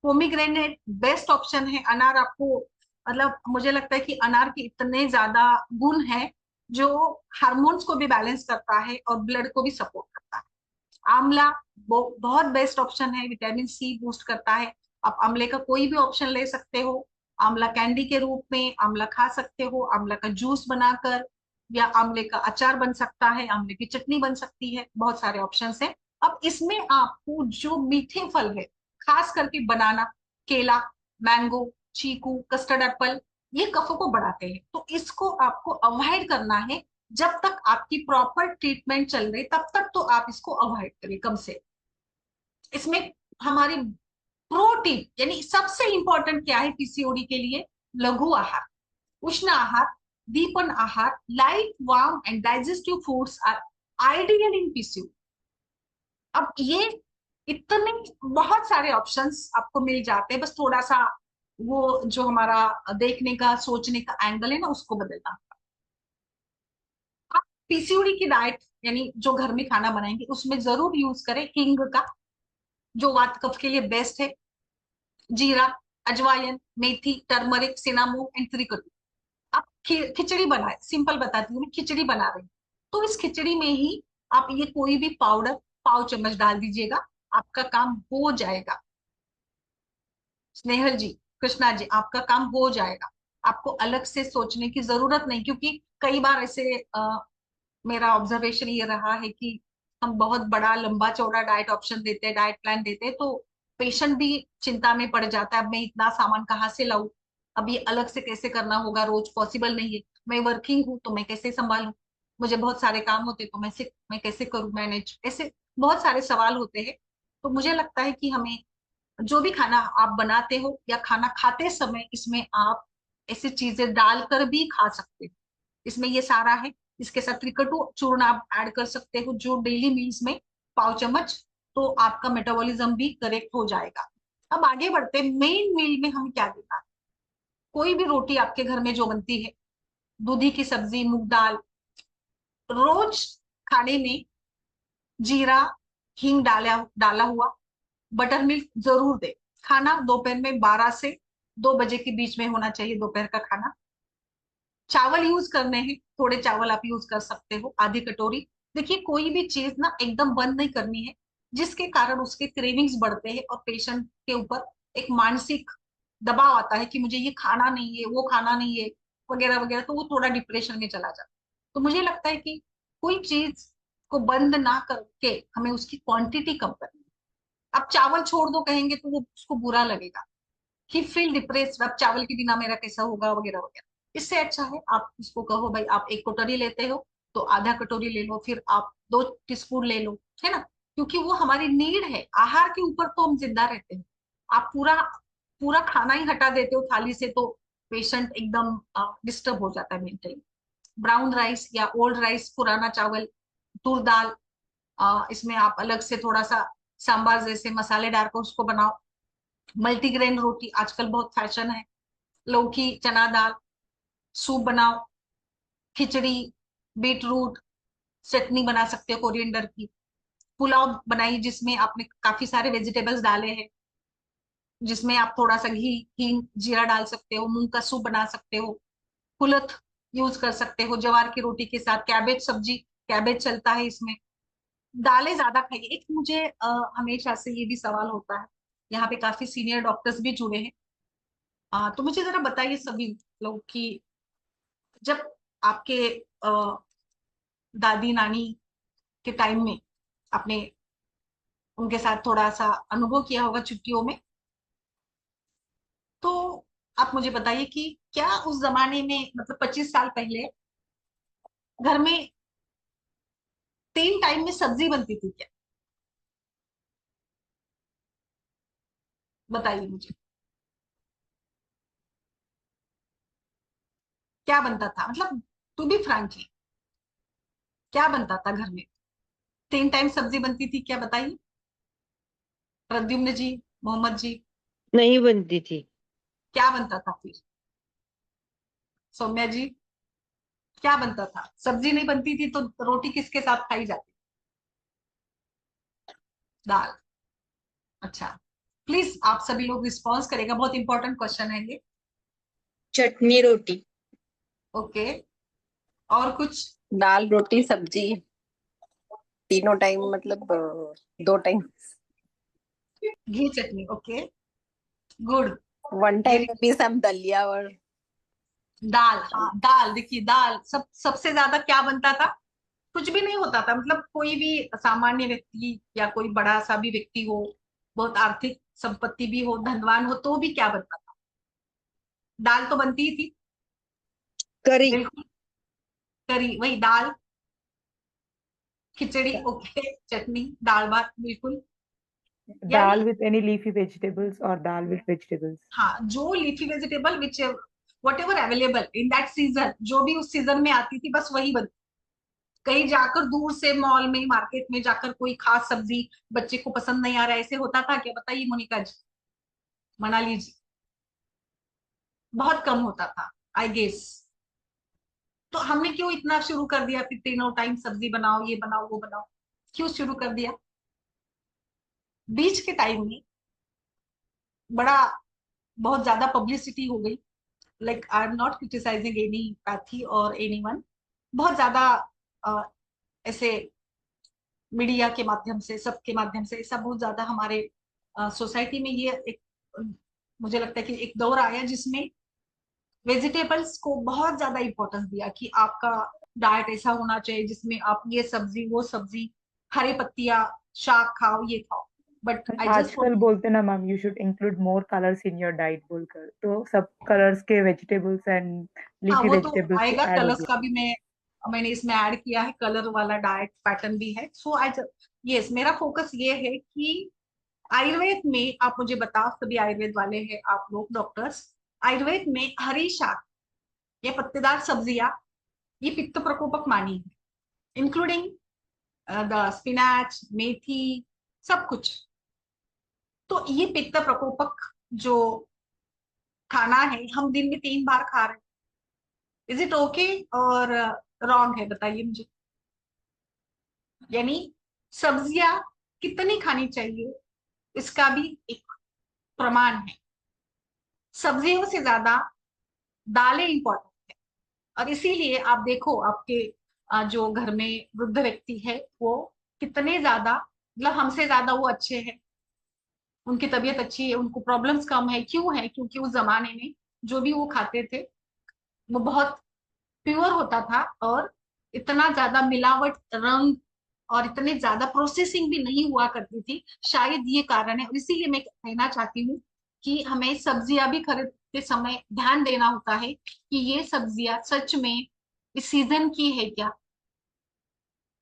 पोमीग्रेनेट बेस्ट ऑप्शन है। अनार आपको, मतलब मुझे लगता है कि अनार के इतने ज्यादा गुण हैं, जो हार्मोन्स को भी बैलेंस करता है और ब्लड को भी सपोर्ट करता है। आंवला बहुत बेस्ट ऑप्शन है, विटामिन सी बूस्ट करता है। आप आंवले का कोई भी ऑप्शन ले सकते हो, आंवला कैंडी के रूप में आंवला खा सकते हो, आंवला का जूस बनाकर, या आंवले का अचार बन सकता है, आंवले की चटनी बन सकती है, बहुत सारे ऑप्शन है। अब इसमें आपको जो मीठे फल है, खास करके बनाना, केला, मैंगो, चीकू, कस्टर्ड एप्पल, ये कफ को बढ़ाते हैं, तो इसको आपको अवॉइड करना है। जब तक आपकी प्रॉपर ट्रीटमेंट चल रही तब तक तो आप इसको अवॉइड करिए कम से। इसमें हमारी प्रोटीन, यानी सबसे इंपॉर्टेंट क्या है पीसीओडी के लिए, लघु आहार, उष्ण आहार, दीपन आहार, light, warm and digestive foods are ideal in PCOD. अब ये इतने बहुत सारे ऑप्शंस आपको मिल जाते हैं, बस थोड़ा सा वो जो हमारा देखने का सोचने का एंगल है ना, उसको बदलना। आप पीसीओडी की डाइट यानी जो घर में खाना बनाएंगे उसमें जरूर यूज करें हींग का, जो वात कफ के लिए बेस्ट है, जीरा, अजवाइन, मेथी, टर्मरिक, सिनामोन एंड त्रिकटू। आप खिचड़ी बनाए, सिंपल बताती हूँ, मैं खिचड़ी बना रही हूँ, तो इस खिचड़ी में ही आप ये कोई भी पाउडर पाव चम्मच डाल दीजिएगा, आपका काम हो जाएगा। स्नेहल जी, कृष्णा जी, आपका काम हो जाएगा। आपको अलग से सोचने की जरूरत नहीं, क्योंकि कई बार ऐसे मेरा ऑब्जर्वेशन ये रहा है कि हम बहुत बड़ा लंबा चौड़ा डाइट ऑप्शन देते हैं, डाइट प्लान देते हैं, तो पेशेंट भी चिंता में पड़ जाता है, अब मैं इतना सामान कहाँ से लाऊं, अब ये अलग से कैसे करना होगा, रोज पॉसिबल नहीं है, मैं वर्किंग हूँ तो मैं कैसे संभालूं, मुझे बहुत सारे काम होते तो मैं कैसे करूं मैनेज, ऐसे बहुत सारे सवाल होते हैं। तो मुझे लगता है कि हमें जो भी खाना आप बनाते हो या खाना खाते समय इसमें आप ऐसी चीजें डालकर भी खा सकते हो, इसमें ये सारा है। इसके साथ त्रिकटु चूर्ण आप ऐड कर सकते हो जो डेली मील्स में पाव चम्मच, तो आपका मेटाबॉलिज्म भी करेक्ट हो जाएगा। अब आगे बढ़ते, मेन मील में हमें क्या देना है। कोई भी रोटी आपके घर में जो बनती है, दूधी की सब्जी, मूंग दाल, रोज खाने में जीरा, हींग डाला डाला हुआ बटर मिल्क जरूर दे। खाना दोपहर में 12 से 2 बजे के बीच में होना चाहिए, दोपहर का खाना। चावल यूज करने हैं, थोड़े चावल आप यूज कर सकते हो, आधी कटोरी। देखिए कोई भी चीज ना एकदम बंद नहीं करनी है, जिसके कारण उसके क्रेविंग्स बढ़ते हैं और पेशेंट के ऊपर एक मानसिक दबाव आता है कि मुझे ये खाना नहीं है, वो खाना नहीं है, वगैरह वगैरह, तो वो थोड़ा डिप्रेशन में चला जाता है। तो मुझे लगता है कि कोई चीज को बंद ना करके हमें उसकी क्वांटिटी कम करनी है। अब चावल छोड़ दो कहेंगे तो वो उसको बुरा लगेगा, ही फील डिप्रेस्ड, अब चावल के बिना मेरा कैसा होगा, वगैरह वगैरह। इससे अच्छा है आप उसको कहो भाई आप 1 कटोरी लेते हो तो आधा कटोरी ले लो, फिर आप 2 टीस्पून ले लो, है ना, क्योंकि वो हमारी नीड है। आहार के ऊपर तो हम जिंदा रहते हैं। आप पूरा पूरा खाना ही हटा देते हो थाली से तो पेशेंट एकदम डिस्टर्ब हो जाता है मेंटली। ब्राउन राइस या ओल्ड राइस, पुराना चावल, तूर दाल, इसमें आप अलग से थोड़ा सा सांबार जैसे मसाले डालकर उसको बनाओ। मल्टीग्रेन रोटी आजकल बहुत फैशन है। लौकी, चना दाल, सूप बनाओ, खिचड़ी, बीट रूट, चटनी बना सकते हो कोरिएंडर की। पुलाव बनाइए जिसमें आपने काफी सारे वेजिटेबल्स डाले हैं, जिसमें आप थोड़ा सा घी, हींग, जीरा डाल सकते हो। मूंग का सूप बना सकते हो। कुलथ यूज कर सकते हो ज्वार की रोटी के साथ। कैबेज सब्जी, कैबेज चलता है इसमें। दालें ज्यादा खाइए। एक मुझे हमेशा से ये भी सवाल होता है, यहाँ पे काफी सीनियर डॉक्टर्स भी जुड़े हैं, तो मुझे जरा बताइए सभी लोग कि जब आपके दादी नानी के टाइम में आपने उनके साथ थोड़ा सा अनुभव किया होगा छुट्टियों में, तो आप मुझे बताइए कि क्या उस जमाने में, मतलब 25 साल पहले, घर में 3 टाइम में सब्जी बनती थी क्या? बताइए मुझे क्या बनता था, मतलब टू बी फ्रैंकली क्या बनता था घर में? 3 टाइम सब्जी बनती थी क्या, बताइए। प्रद्युम्न जी, मोहम्मद जी, नहीं बनती थी। क्या बनता था फिर? सौम्या जी, क्या बनता था? सब्जी नहीं बनती थी तो रोटी किसके साथ खाई जाती? दाल। अच्छा, प्लीज आप सभी लोग रिस्पॉन्स करेगा, बहुत इंपॉर्टेंट क्वेश्चन है ये। चटनी रोटी। ओके, और कुछ? दाल रोटी सब्जी, तीनों टाइम मतलब 2 टाइम। घी चटनी, ओके, गुड, 1 टाइम वेरी। में भी सब दलिया और दाल, हाँ दाल, देखिए दाल सबसे ज्यादा क्या बनता था? कुछ भी नहीं होता था, मतलब कोई भी सामान्य व्यक्ति या कोई बड़ा सा भी व्यक्ति हो, बहुत आर्थिक संपत्ति भी हो, धनवान हो, तो भी क्या बनता था? दाल तो बनती ही थी। करी। बिल्कुल, करी, वही दाल, खिचड़ी, ओके, चटनी, दाल भात, बिल्कुल। यानी Dal with any leafy vegetables or dal with vegetables. हाँ, जो leafy vegetable which what ever available in that season, जो भी उस सीजन में आती थी बस वही बनती। कहीं जाकर दूर से मॉल में मार्केट में जाकर कोई खास सब्जी बच्चे को पसंद नहीं आ रहा है, ऐसे होता था क्या? बताइए मोनिका जी, मनाली जी। बहुत कम होता था आई गेस। तो हमने क्यों इतना शुरू कर दिया फिर तीनों टाइम सब्जी बनाओ, ये बनाओ वो बनाओ, क्यों शुरू कर दिया? बीच के टाइम में बड़ा बहुत ज्यादा पब्लिसिटी हो गई। Like I am not criticising any pathy और एनी वन। बहुत ज्यादा अ, ऐसे मीडिया के माध्यम से, सबके माध्यम से ऐसा बहुत ज्यादा हमारे सोसाइटी में ये एक मुझे लगता है कि एक दौर आया जिसमें वेजिटेबल्स को बहुत ज्यादा इंपॉर्टेंस दिया कि आपका डाइट ऐसा होना चाहिए जिसमें आप ये सब्जी वो सब्जी, हरे पत्तियां, शाक खाओ, ये खाओ। बट आई जस्ट आजकल बोलते ना ma'am, you should include more colours in your diet बोलकर, तो सब कलर्स के वेजिटेबल्स एंड हाँ, लीफी वो तो वेजिटेबल्स आएगा, ऐड हो कलर्स गया। का भी मैंने इसमें ऐड किया है, कलर वाला डाइट पैटर्न भी है। सो आई यस, मेरा फोकस ये है कि आयुर्वेद में आप मुझे बताओ, सभी आयुर्वेद वाले हैं आप लोग डॉक्टर्स, आयुर्वेद में हरी शाक या पत्तेदार सब्जियां ये पित्त प्रकोपक मानी है, इंक्लूडिंग द स्पिनाच, मेथी, सब कुछ। तो ये पित्त प्रकोपक जो खाना है हम दिन में 3 बार खा रहे हैं, इज इट ओके और रॉन्ग है? बताइए मुझे। यानी सब्जियां कितनी खानी चाहिए इसका भी एक प्रमाण है। सब्जियों से ज्यादा दालें इंपॉर्टेंट है। और इसीलिए आप देखो आपके जो घर में वृद्ध व्यक्ति है वो कितने ज्यादा, मतलब हमसे ज्यादा वो अच्छे हैं, उनकी तबीयत अच्छी है, उनको प्रॉब्लम्स कम है। क्यों है? क्योंकि उस जमाने में जो भी वो खाते थे वो बहुत प्योर होता था, और इतना ज्यादा मिलावट, रंग और इतने ज्यादा प्रोसेसिंग भी नहीं हुआ करती थी। शायद ये कारण है, और इसीलिए मैं कहना चाहती हूँ कि हमें सब्जियां भी खरीदते समय ध्यान देना होता है कि ये सब्जियां सच में इस सीजन की है क्या,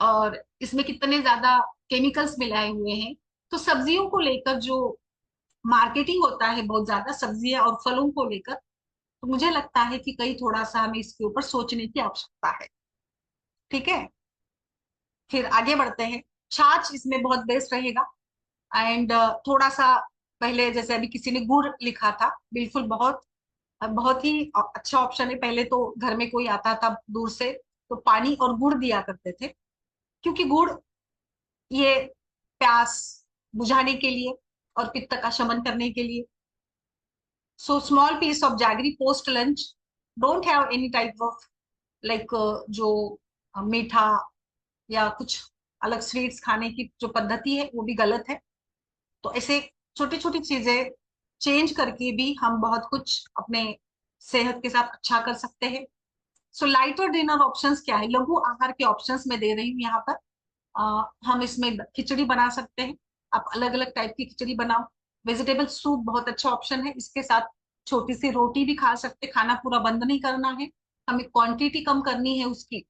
और इसमें कितने ज्यादा केमिकल्स मिलाए हुए हैं। तो सब्जियों को लेकर जो मार्केटिंग होता है बहुत ज्यादा सब्जियां और फलों को लेकर, तो मुझे लगता है कि कहीं थोड़ा सा हमें इसके ऊपर सोचने की आवश्यकता है। ठीक है, फिर आगे बढ़ते हैं। छाछ इसमें बहुत बेस्ट रहेगा। एंड थोड़ा सा पहले, जैसे अभी किसी ने गुड़ लिखा था, बिल्कुल बहुत बहुत ही अच्छा ऑप्शन है। पहले तो घर में कोई आता था दूर से तो पानी और गुड़ दिया करते थे, क्योंकि गुड़ ये प्यास बुझाने के लिए और पित्त का शमन करने के लिए। So small piece of jaggery post lunch, don't have any type of like जो मीठा या कुछ अलग स्वीट्स खाने की जो पद्धति है वो भी गलत है। तो ऐसे छोटी छोटी चीजें चेंज करके भी हम बहुत कुछ अपने सेहत के साथ अच्छा कर सकते हैं। सो लाइटर डिनर ऑप्शंस क्या है? लघु आहार के ऑप्शंस मैं दे रही हूँ यहाँ पर। हम इसमें खिचड़ी बना सकते हैं, आप अलग अलग टाइप की खिचड़ी बनाओ। वेजिटेबल सूप बहुत अच्छा ऑप्शन है, इसके साथ छोटी सी रोटी भी खा सकते। खाना पूरा बंद नहीं करना है, हमें क्वांटिटी कम करनी है उसकी।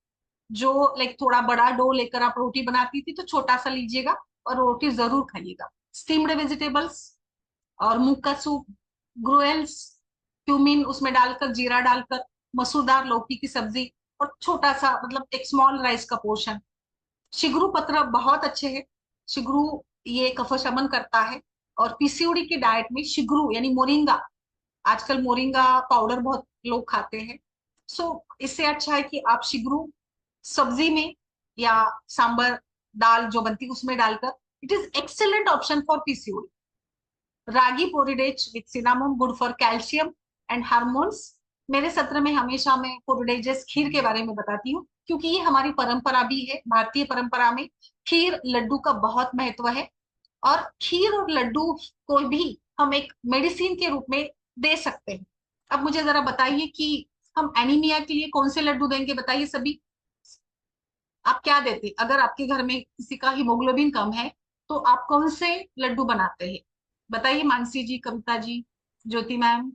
जो लाइक थोड़ा बड़ा डो लेकर आप रोटी बनाती थी तो छोटा सा लीजिएगा और रोटी जरूर खाइएगा। स्टीम्ड वेजिटेबल्स और मूंग का सूप, ग्रोएल्स, क्यूमिन उसमें डालकर, जीरा डालकर, मसूर दाल, लौकी की सब्जी, और छोटा सा मतलब एक स्मॉल राइस का पोर्शन। शिगरू पत्र बहुत अच्छे है। शिगरू ये कफ शमन करता है, और पीसीओडी की डाइट में शिगरू यानी मोरिंगा, आजकल मोरिंगा पाउडर बहुत लोग खाते हैं। सो इससे अच्छा है कि आप शिगरू सब्जी में या सांबर दाल जो बनती है उसमें डालकर, it is excellent option for PCOD. Ragi porridge with cinnamon, good for calcium and hormones. मेरे सत्र में हमेशा मैं पोरिडेजेस खीर के बारे में बताती हूँ, क्योंकि ये हमारी परंपरा भी है। भारतीय परंपरा में खीर लड्डू का बहुत महत्व है, और खीर और लड्डू को भी हम एक मेडिसिन के रूप में दे सकते हैं। अब मुझे जरा बताइए कि हम एनीमिया के लिए कौन से लड्डू देंगे? बताइए सभी, आप क्या देते? अगर आपके घर में किसी का हीमोग्लोबिन कम है तो आप कौन से लड्डू बनाते हैं? बताइए मानसी जी, कविता जी, ज्योति मैम।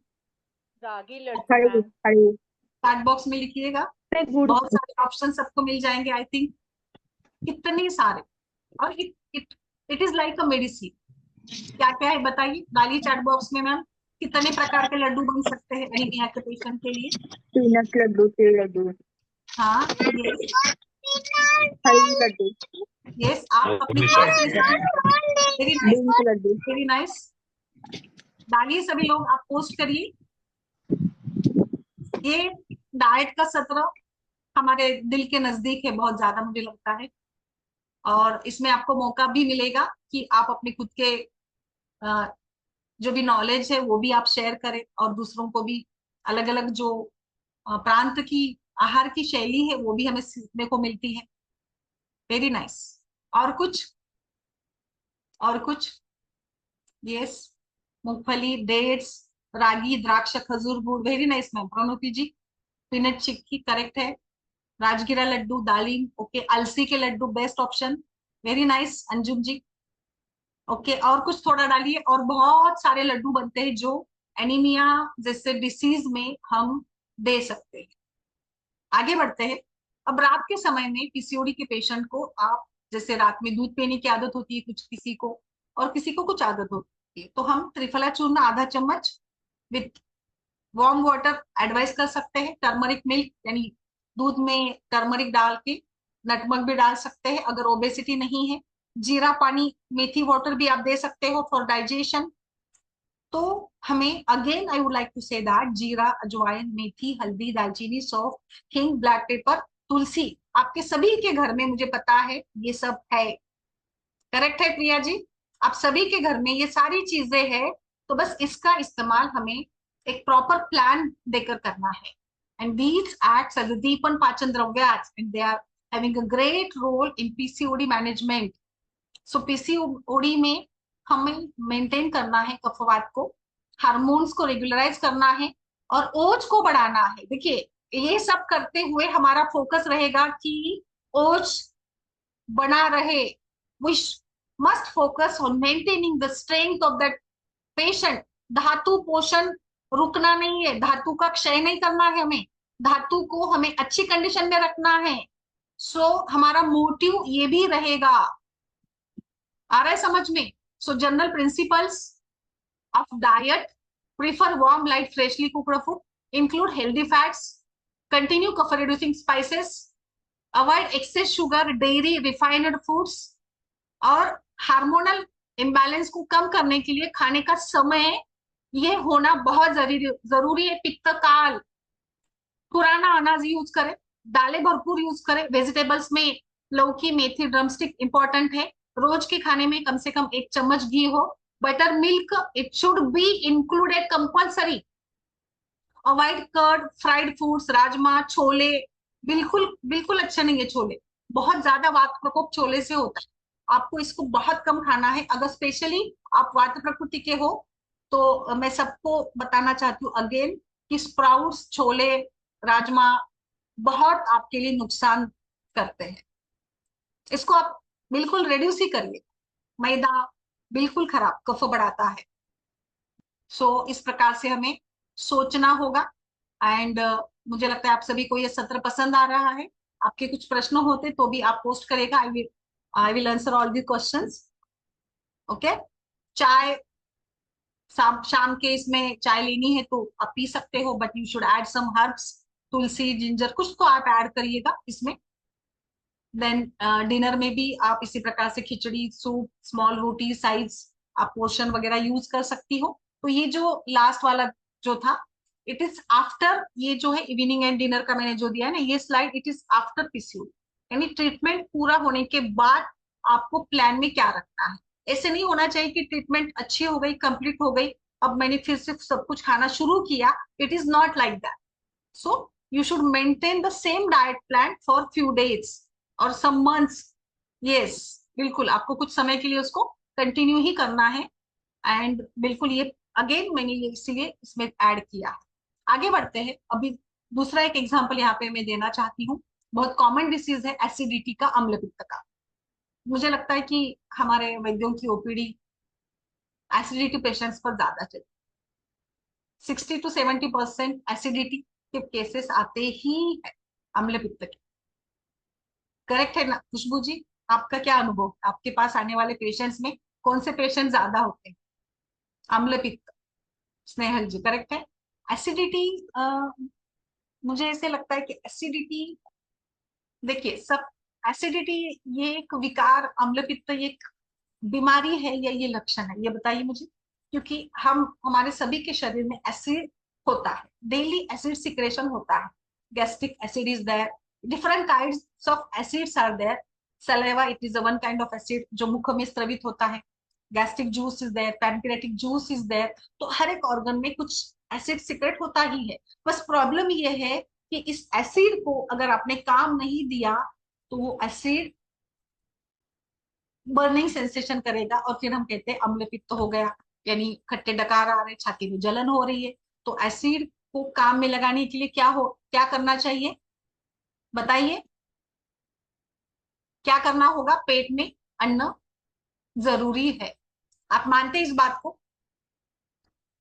रागी लड्डू खड़े मैम। खड़े चैट बॉक्स में लिखिएगा, गुड़। बहुत सारे ऑप्शन सबको मिल जाएंगे आई थिंक, कितने सारे। और it it it is like a medicine. क्या क्या है बताइए, डालिए चैट बॉक्स में मैम। कितने प्रकार के लड्डू बन सकते हैं एनीमिया के पेशेंट के लिए? पीनट लड्डू, तिल लड्डू, हाँ, यस हल्दी लड्डू, यस, आप अपनी class very nice, beans laddu. Very nice. डालिए सभी लोग, आप पोस्ट करिए। ये डाइट का सत्र हमारे दिल के नजदीक है बहुत ज्यादा, मुझे लगता है, और इसमें आपको मौका भी मिलेगा कि आप अपने खुद के जो भी नॉलेज है वो भी आप शेयर करें, और दूसरों को भी अलग अलग जो प्रांत की आहार की शैली है वो भी हमें सीखने को मिलती है। Very nice. और कुछ, और कुछ? यस, मूंगफली, डेट्स, रागी, द्राक्ष, खजूर, गुड़। Very nice ma'am, Pranoti ji. Peanut chikki correct है। राजगिरा लड्डू, दालिम, ओके। अलसी के laddoo best option, very nice Anjum ji. Okay, और कुछ थोड़ा डालिए। और बहुत सारे लड्डू बनते हैं जो एनीमिया जैसे डिसीज में हम दे सकते हैं। आगे बढ़ते हैं। अब रात के समय में पीसीओडी के पेशेंट को आप, जैसे रात में दूध पीने की आदत होती है कुछ किसी को, और किसी को कुछ आदत होती है, तो हम त्रिफला चूर्ण आधा चम्मच विथ वार्म वाटर एडवाइस कर सकते हैं। टर्मरिक मिल्क यानी दूध में टर्मरिक डाल के, नटमग भी डाल सकते हैं अगर ओबेसिटी नहीं है। जीरा पानी, मेथी वाटर भी आप दे सकते हो फॉर डाइजेशन। तो हमें again I would like to say that jeera, ajwain, मेथी, हल्दी, दालचीनी, सौंफ, हिंग, ब्लैक पेपर, तुलसी आपके सभी के घर में, मुझे पता है ये सब है। करेक्ट है प्रिया जी? आप सभी के घर में ये सारी चीजें हैं, तो बस इसका इस्तेमाल हमें एक प्रॉपर प्लान देकर करना है। And these acts as a दीपन पाचन द्रव्यास and they are having a great role in PCOD management. So PCOD में हमें मेंटेन करना है कफवात को, हार्मोन्स को रेगुलराइज करना है, और ओज को बढ़ाना है। देखिए, ये सब करते हुए हमारा फोकस रहेगा कि ओज बना रहे। We must focus on maintaining the strength of that patient. धातु पोषण रुकना नहीं है, धातु का क्षय नहीं करना है हमें, धातु को हमें अच्छी कंडीशन में रखना है। सो हमारा मोटिव ये भी रहेगा। आ रहा है समझ में? So general principles of diet: prefer warm light freshly cooked food, include healthy fats, continue kapha reducing spices, avoid excess sugar, dairy, refined foods, और हार्मोनल इम्बैलेंस को कम करने के लिए खाने का समय ये होना बहुत जरूरी है। पित्त काल, पुराना अनाज यूज करें, दालें भरपूर यूज करें, वेजिटेबल्स में लौकी, मेथी, ड्रमस्टिक इंपॉर्टेंट है। रोज के खाने में कम से कम 1 चम्मच घी हो। Buttermilk it should be included compulsory. Avoid curd, fried foods, rajma, chole, बिल्कुल बिल्कुल अच्छा नहीं है छोले, बहुत ज्यादा वात प्रकोप छोले से होता है। आपको इसको बहुत कम खाना है। अगर स्पेशली आप वात प्रकृति के हो तो मैं सबको बताना चाहती हूँ अगेन कि स्प्राउट्स, छोले, राजमा बहुत आपके लिए नुकसान करते हैं। इसको आप बिल्कुल रिड्यूस ही करिए। मैदा बिल्कुल खराब, कफ बढ़ाता है। सो इस प्रकार से हमें सोचना होगा। एंड मुझे लगता है आप सभी को ये सत्र पसंद आ रहा है। आपके कुछ प्रश्न होते तो भी आप पोस्ट करेगा, I will answer all the questions. Okay, चाय शाम के इसमें चाय लेनी है तो आप पी सकते हो, but you should add some herbs, tulsi, ginger, कुछ तो आप ऐड करिएगा इसमें। देन डिनर में भी आप इसी प्रकार से खिचड़ी, सूप, स्मॉल रोटी साइज आप पोर्शन वगैरह यूज कर सकती हो। तो ये जो लास्ट वाला जो था, इट इज आफ्टर, ये जो है इवनिंग एंड डिनर का मैंने जो दिया है ना ये slide, it is after PCOD, यानी ट्रीटमेंट पूरा होने के बाद आपको प्लान में क्या रखना है। ऐसे नहीं होना चाहिए कि ट्रीटमेंट अच्छी हो गई, कंप्लीट हो गई, अब मैंने फिर से सब कुछ खाना शुरू किया। It is not like that. So you should maintain the same diet plan for few days और सम मंथ्स। यस, बिल्कुल आपको कुछ समय के लिए उसको कंटिन्यू ही करना है। एंड बिल्कुल ये अगेन मैंने ये इसीलिए इसमें ऐड किया है। आगे बढ़ते हैं। अभी दूसरा एक एग्जांपल यहाँ पे मैं देना चाहती हूँ। बहुत कॉमन डिसीज है एसिडिटी का, अम्ल पित्त का। मुझे लगता है कि हमारे वैद्यों की ओपीडी एसिडिटी पेशेंट्स पर ज्यादा चलती है। 60 to 70% एसिडिटी के केसेस आते ही है अम्ल पित्त के। करेक्ट है ना खुशबू जी? आपका क्या अनुभव, आपके पास आने वाले पेशेंट्स में कौन से पेशेंट ज्यादा होते हैं? अम्ल पित्त स्नेहल जी करेक्ट है। एसिडिटी, मुझे ऐसे लगता है कि एसिडिटी, देखिए सब, एसिडिटी ये एक विकार, अम्ल पित्त ये एक बीमारी है या ये लक्षण है, ये बताइए मुझे। क्योंकि हम, हमारे सभी के शरीर में एसिड होता है, डेली एसिड सिक्रेशन होता है। Gastric acid is there, different kinds of acids are there. Saliva it is one kind of acid जो मुख में स्रवित होता है। Gastric juice is there, pancreatic juice is there. तो हर एक ऑर्गन में कुछ एसिड सिक्रेट होता ही है। बस प्रॉब्लम ये है कि इस एसिड को अगर आपने काम नहीं दिया तो वो एसिड बर्निंग सेंसेशन करेगा और फिर हम कहते हैं अम्ल पित्त हो गया, यानी खट्टे डकार आ रहे, छाती में जलन हो रही है। तो एसिड को काम में लगाने के लिए क्या करना चाहिए बताइए, क्या करना होगा? पेट में अन्न जरूरी है। आप मानते हैं इस बात को?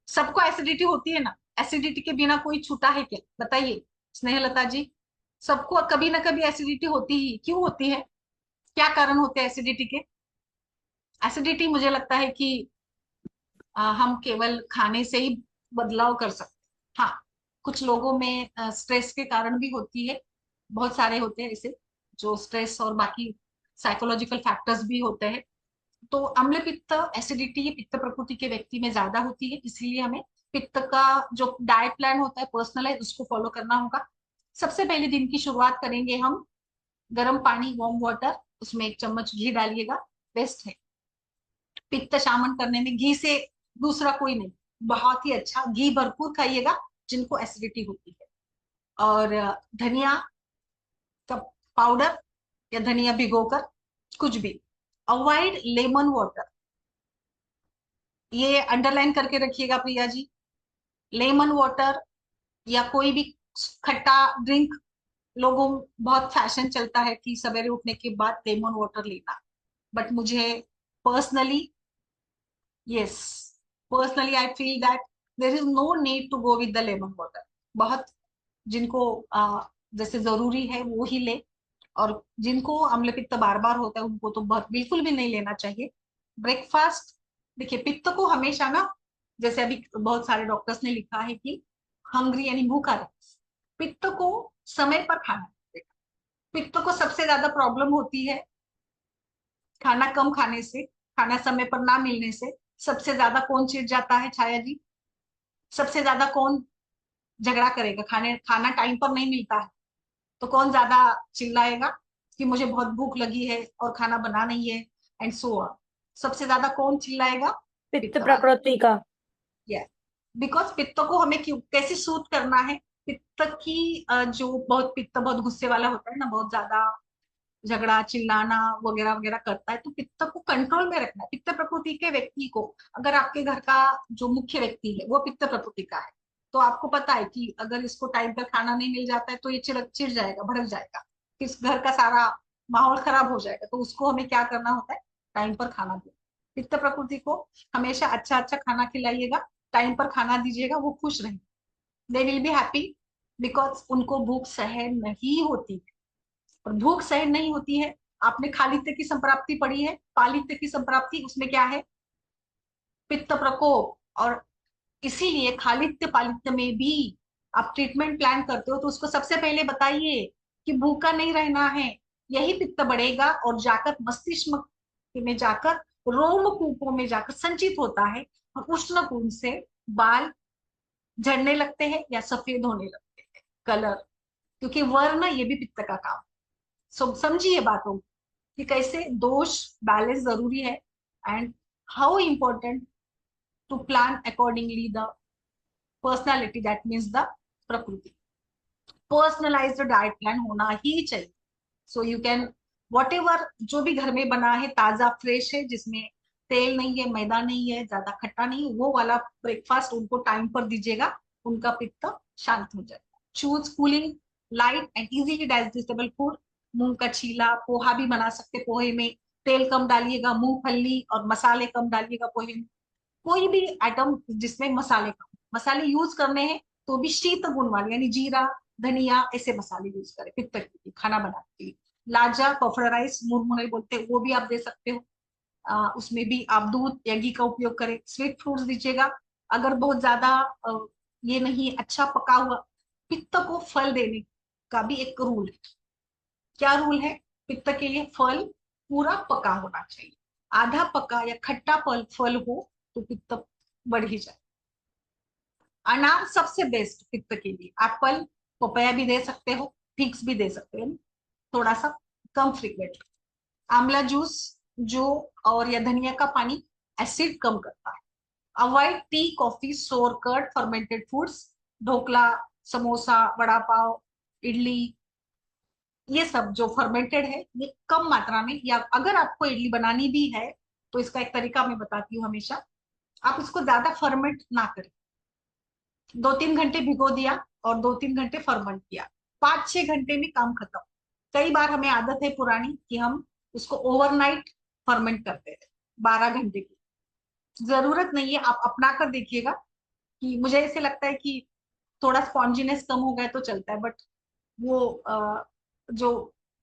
सबको एसिडिटी होती है ना, एसिडिटी के बिना कोई छूटा है क्या बताइए स्नेहलता जी? सबको कभी ना कभी एसिडिटी होती ही, क्यों होती है? क्या कारण होते हैं एसिडिटी के? एसिडिटी मुझे लगता है कि हम केवल खाने से ही बदलाव कर सकते हैं। हाँ, कुछ लोगों में स्ट्रेस के कारण भी होती है, बहुत सारे होते हैं ऐसे जो स्ट्रेस और बाकी साइकोलॉजिकल फैक्टर्स भी होते हैं। तो अम्ल पित्त, एसिडिटी ये पित्त प्रकृति के व्यक्ति में ज्यादा होती है, इसलिए हमें पित्त का जो डाइट प्लान होता है पर्सनलाइज, उसको फॉलो करना होगा। सबसे पहले दिन की शुरुआत करेंगे हम गर्म पानी, वार्म वाटर, उसमें 1 चम्मच घी डालिएगा, बेस्ट है। पित्त शामन करने में घी से दूसरा कोई नहीं, बहुत ही अच्छा। घी भरपूर खाइएगा जिनको एसिडिटी होती है। और धनिया का पाउडर या धनिया भिगोकर, कुछ भी। अवॉइड लेमन वाटर, ये अंडरलाइन करके रखिएगा प्रिया जी। लेमन वाटर या कोई भी खट्टा ड्रिंक, लोगों, बहुत फैशन चलता है कि सवेरे उठने के बाद लेमन वाटर लेना, बट मुझे personally, yes, personally I feel that there is no need to go with the lemon water। बहुत जिनको जैसे जरूरी है वो ही ले, और जिनको अम्ल पित्त बार बार होता है उनको तो बहुत बिल्कुल भी नहीं लेना चाहिए। ब्रेकफास्ट, देखिए पित्त को हमेशा ना, जैसे अभी बहुत सारे डॉक्टर्स ने लिखा है कि हंग्री यानी भूखा रहे, पित्त को समय पर खाना चाहिए। पित्त को सबसे ज्यादा प्रॉब्लम होती है खाना कम खाने से, खाना समय पर ना मिलने से। सबसे ज्यादा कौन चिढ़ जाता है छाया जी? सबसे ज्यादा कौन झगड़ा करेगा? खाना टाइम पर नहीं मिलता है तो कौन ज्यादा चिल्लाएगा कि मुझे बहुत भूख लगी है और खाना बना नहीं है, एंड सो ऑन। सबसे ज्यादा कौन चिल्लाएगा? पित्त प्रकृति का। बिकॉज पित्त को हमें क्यों, कैसे सूट करना है? पित्त की जो बहुत, पित्त बहुत गुस्से वाला होता है ना, बहुत ज्यादा झगड़ा चिल्लाना वगैरह वगैरह करता है, तो पित्त को कंट्रोल में रखना है। पित्त प्रकृति के व्यक्ति को, अगर आपके घर का जो मुख्य व्यक्ति है वो पित्त प्रकृति का है, तो आपको पता है कि अगर इसको टाइम पर खाना नहीं मिल जाता है तो ये चिढ़ जाएगा, भड़क जाएगा, इस घर का सारा माहौल खराब हो जाएगा। तो उसको हमें क्या करना होता है? टाइम पर खाना दो। पित्त प्रकृति को हमेशा अच्छा अच्छा खाना खिलाइएगा, टाइम पर खाना दीजिएगा, वो खुश रहेंगे, they will be happy. Because उनको भूख सहन नहीं होती है, और भूख सहन नहीं होती है। आपने खालित्य की संप्राप्ति पढ़ी है, पालित्य की संप्राप्ति, उसमें क्या है? पित्त प्रकोप। और इसीलिए खालित्य पालित्य में भी आप ट्रीटमेंट प्लान करते हो तो उसको सबसे पहले बताइए कि भूखा नहीं रहना है। यही पित्त बढ़ेगा और जाकर मस्तिष्क में जाकर, रोम कूपों में जाकर संचित होता है, और उष्ण कुंड से बाल झड़ने लगते हैं या सफेद होने लगते हैं, कलर। क्योंकि वर्ण ये भी पित्त का काम। सो समझिए बातों को कि कैसे दोष बैलेंस जरूरी है, and how important to plan accordingly the personality, that means the prakriti. Personalised diet plan होना ही चाहिए। So you can whatever, जो भी घर में बना है ताजा फ्रेश है, जिसमें तेल नहीं है, मैदा नहीं है, ज्यादा खट्टा नहीं है, वो वाला ब्रेकफास्ट उनको टाइम पर दीजिएगा, उनका पित्त शांत हो जाएगा। Choose cooling, light and easily digestible food. मूंग का चीला, पोहा भी बना सकते, पोहे में तेल कम डालिएगा, मूंगफली और मसाले कम डालिएगा पोहे में। कोई भी आइटम जिसमें मसाले कम, मसाले यूज करने हैं तो भी शीत गुण वाले, यानी जीरा धनिया ऐसे मसाले यूज करें पित्त के लिए, खाना बनाने के लिए। लाजा, पफड़ा राइस, मुरमुरे बोलते हैं, वो भी आप दे सकते हो। उसमें भी आप दूध या घी का उपयोग करें। स्वीट फ्रूट्स दीजिएगा, अगर बहुत ज्यादा ये नहीं अच्छा पका हुआ, पित्त को फल देने का भी एक रूल है। क्या रूल है? पित्त के लिए फल पूरा पका होना चाहिए। आधा पका या खट्टा फल फल हो तो पित्त बढ़ ही जाए। अनार सबसे बेस्ट पित्त के लिए। एप्पल, पपाया भी दे सकते हो, फिग्स भी दे सकते हो, थोड़ा सा कम फ्रीक्वेंट। आंवला जूस जो और या धनिया का पानी एसिड कम करता है। Avoid tea, coffee, sour curd, fermented foods, dhokla, samosa, vada pav, idli, ये सब जो फर्मेंटेड है ये कम मात्रा में, या अगर आपको इडली बनानी भी है तो इसका एक तरीका मैं बताती हूँ हमेशा, आप इसको ज्यादा फर्मेंट ना करें। 2-3 घंटे भिगो दिया और 2-3 घंटे फर्मेंट किया, 5-6 घंटे में काम खत्म। कई बार हमें आदत है पुरानी कि हम उसको ओवरनाइट फर्मेंट करते हैं 12 घंटे की। जरूरत नहीं है, आप अपना कर देखिएगा। कि मुझे ऐसे लगता है कि थोड़ा स्पॉन्जीनेस कम हो गया तो चलता है, बट वो जो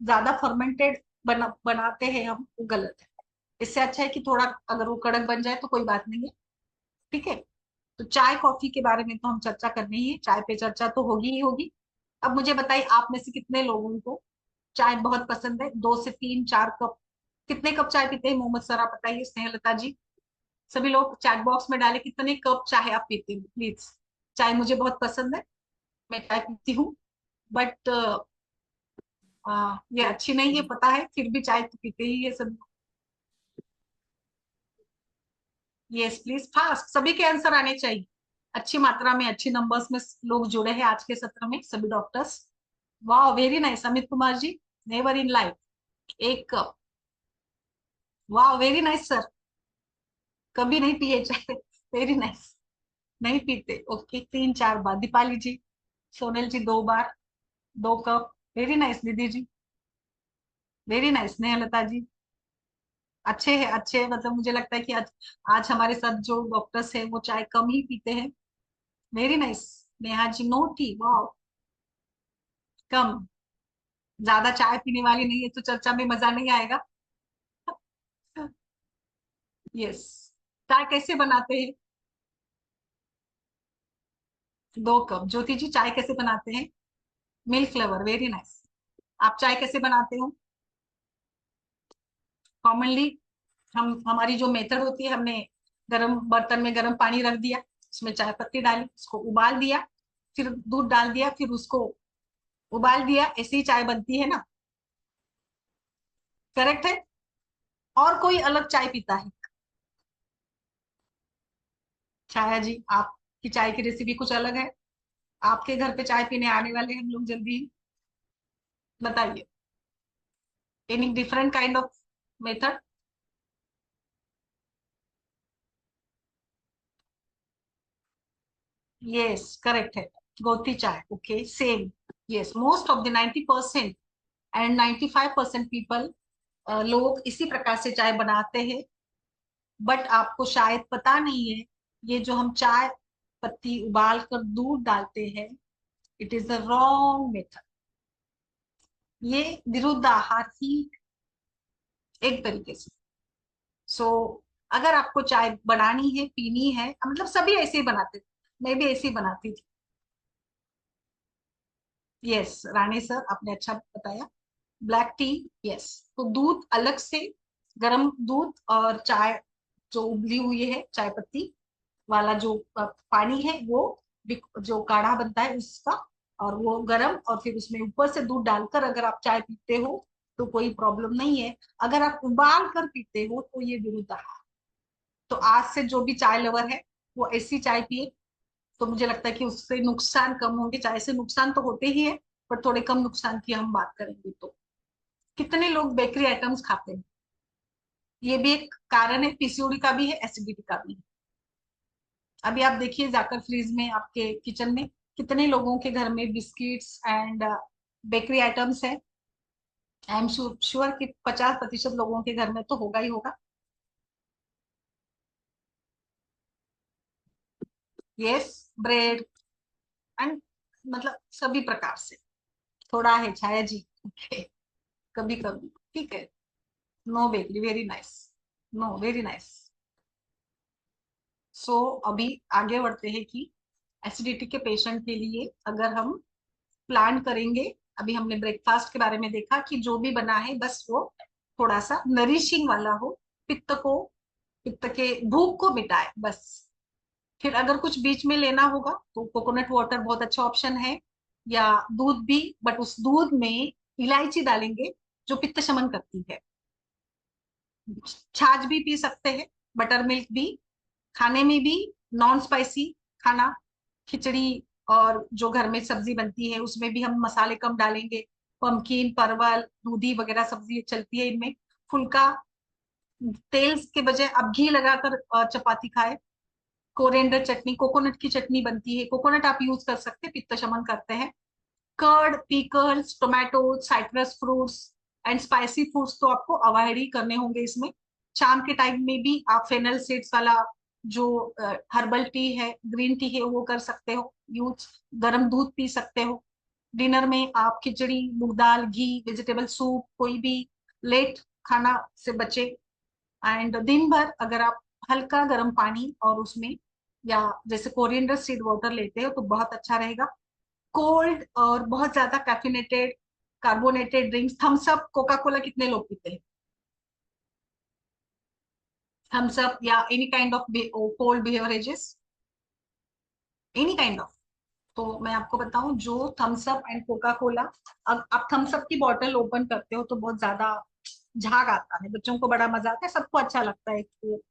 ज्यादा फर्मेंटेड बनाते हैं हम, वो गलत है। इससे अच्छा है कि थोड़ा अगर वो कड़क बन जाए तो कोई बात नहीं है, ठीक है। तो चाय कॉफी के बारे में तो हम चर्चा करनी ही है, चाय पे चर्चा तो होगी ही होगी। अब मुझे बताइए, आप में से कितने लोगों को चाय बहुत पसंद है? 2 से 3-4 कप, कितने कप चाय पीते हैं मोहम्मद सर, आप बताइए। स्नेहलता जी, सभी लोग चैट बॉक्स में डाले कितने कप चाय आप पीते हैं प्लीज। चाय मुझे बहुत पसंद है, मैं चाय पीती हूँ, बट ये अच्छी नहीं है पता है, फिर भी चाय तो पीते ही है सब। यस प्लीज, फास्ट, सभी के आंसर आने चाहिए। अच्छी मात्रा में, अच्छी नंबर्स में लोग जुड़े हैं आज के सत्र में, सभी डॉक्टर्स। वाह, very nice Amit Kumar ji, never in life 1 cup. वाह, वेरी नाइस सर, कभी नहीं पिए चाय, वेरी नाइस। नहीं पीते, ओके, 3-4 बार। दीपाली जी, सोनल जी 2 बार, 2 कप, वेरी नाइस। दीदी जी, वेरी नाइस। स्नेहलता जी, अच्छे है, अच्छे है। मतलब मुझे लगता है कि आज हमारे साथ जो डॉक्टर्स हैं वो चाय कम ही पीते हैं। Very nice. Neha ji, no tea, वाह, कम। ज्यादा चाय पीने वाली नहीं है तो चर्चा में मजा नहीं आएगा। यस, चाय कैसे बनाते हैं? 2 कप। ज्योति जी, चाय कैसे बनाते हैं? Milk flavour, very nice. आप चाय कैसे बनाते हो? कॉमनली हमारी जो मेथड होती है, हमने गर्म बर्तन में गर्म पानी रख दिया, उसमें चाय पत्ती डाली, उसको उबाल दिया, फिर दूध डाल दिया, फिर उसको उबाल दिया, ऐसी ही चाय बनती है ना? करेक्ट है? और कोई अलग चाय पीता है? छाया जी, आपकी चाय की रेसिपी कुछ अलग है? आपके घर पे चाय पीने आने वाले हैं हम लोग जल्दी ही, बताइए। Any different kind of method? Yes, correct है, गोती चाय, okay, same. Yes, most of the 90% and 95% people, लोग इसी प्रकार से चाय बनाते हैं। बट आपको शायद पता नहीं है, ये जो हम चाय पत्ती उबाल कर दूध डालते हैं, it is the wrong method. ये विरुद्ध आहार ही एक तरीके से। सो अगर आपको चाय बनानी है, पीनी है, मतलब सभी ऐसे ही बनाते थे, मैं भी ऐसे ही बनाती थी। यस रानी सर, आपने अच्छा बताया। Black T, yes. तो दूध अलग से, गर्म दूध और चाय जो उबली हुई है, चाय पत्ती वाला जो पानी है, वो जो काढ़ा बनता है उसका, और वो गर्म, और फिर उसमें ऊपर से दूध डालकर अगर आप चाय पीते हो तो कोई प्रॉब्लम नहीं है। अगर आप उबाल कर पीते हो तो ये विरुद्ध आहार। तो आज से जो भी चाय लवर है वो ऐसी चाय पिए, तो मुझे लगता है कि उससे नुकसान कम होंगे। चाय से नुकसान तो होते ही है, पर थोड़े कम नुकसान की हम बात करेंगे। तो कितने लोग बेकरी आइटम्स खाते हैं? ये भी एक कारण है, पीसीओडी का भी है, एसिडिटी का भी है। अभी आप देखिए जाकर फ्रीज में, आपके किचन में कितने लोगों के घर में बिस्किट्स एंड बेकरी आइटम्स है। आई एम श्योर कि 50% लोगों के घर में तो होगा ही होगा। यस, ब्रेड एंड, मतलब सभी प्रकार से थोड़ा है छाया जी, okay, कभी कभी, ठीक है। No bakery, very nice, no, very nice. So अभी आगे बढ़ते हैं कि एसिडिटी के पेशेंट के लिए अगर हम प्लान करेंगे, अभी हमने ब्रेकफास्ट के बारे में देखा कि जो भी बना है बस वो थोड़ा सा नरिशिंग वाला हो, पित्त के भूख को मिटाए बस। फिर अगर कुछ बीच में लेना होगा तो कोकोनट वाटर बहुत अच्छा ऑप्शन है, या दूध भी, बट उस दूध में इलायची डालेंगे जो पित्त शमन करती है। छाछ भी पी सकते हैं, बटर मिल्क भी। खाने में भी नॉन स्पाइसी खाना, खिचड़ी और जो घर में सब्जी बनती है उसमें भी हम मसाले कम डालेंगे। पम्पकिन, परवल, दूधी वगैरह सब्जी चलती है इनमें। फुल्का, तेल के बजाय आप घी लगाकर चपाती खाए। कोरिएंडर चटनी, कोकोनट की चटनी बनती है, कोकोनट आप यूज कर सकते हैं, पित्त शमन करते हैं। Curd, pickles, tomato, citrus fruits and spicy foods तो आपको अवॉइड ही करने होंगे इसमें। शाम के टाइम में भी आप फेनल सीड्स वाला जो हर्बल टी है, ग्रीन टी है, वो कर सकते हो यूज। गर्म दूध पी सकते हो। डिनर में आप खिचड़ी, मूंग दाल, घी, वेजिटेबल सूप, कोई भी लेट खाना से बचे। एंड दिन भर अगर आप हल्का गर्म पानी और उसमें या जैसे कोरिएंडर सीड वाटर लेते हो तो बहुत अच्छा रहेगा। कोल्ड और बहुत ज्यादा caffeinated carbonated drinks, Thums Up, Coca Cola कितने लोग पीते हैं? थम्स अप या any kind of cold beverages, any kind of. तो मैं आपको बताऊं, जो Thums Up and Coca Cola, अब आप थम्स अप की बॉटल ओपन करते हो तो बहुत ज्यादा झाग आता है, बच्चों को बड़ा मजा आता है, सबको अच्छा लगता है तो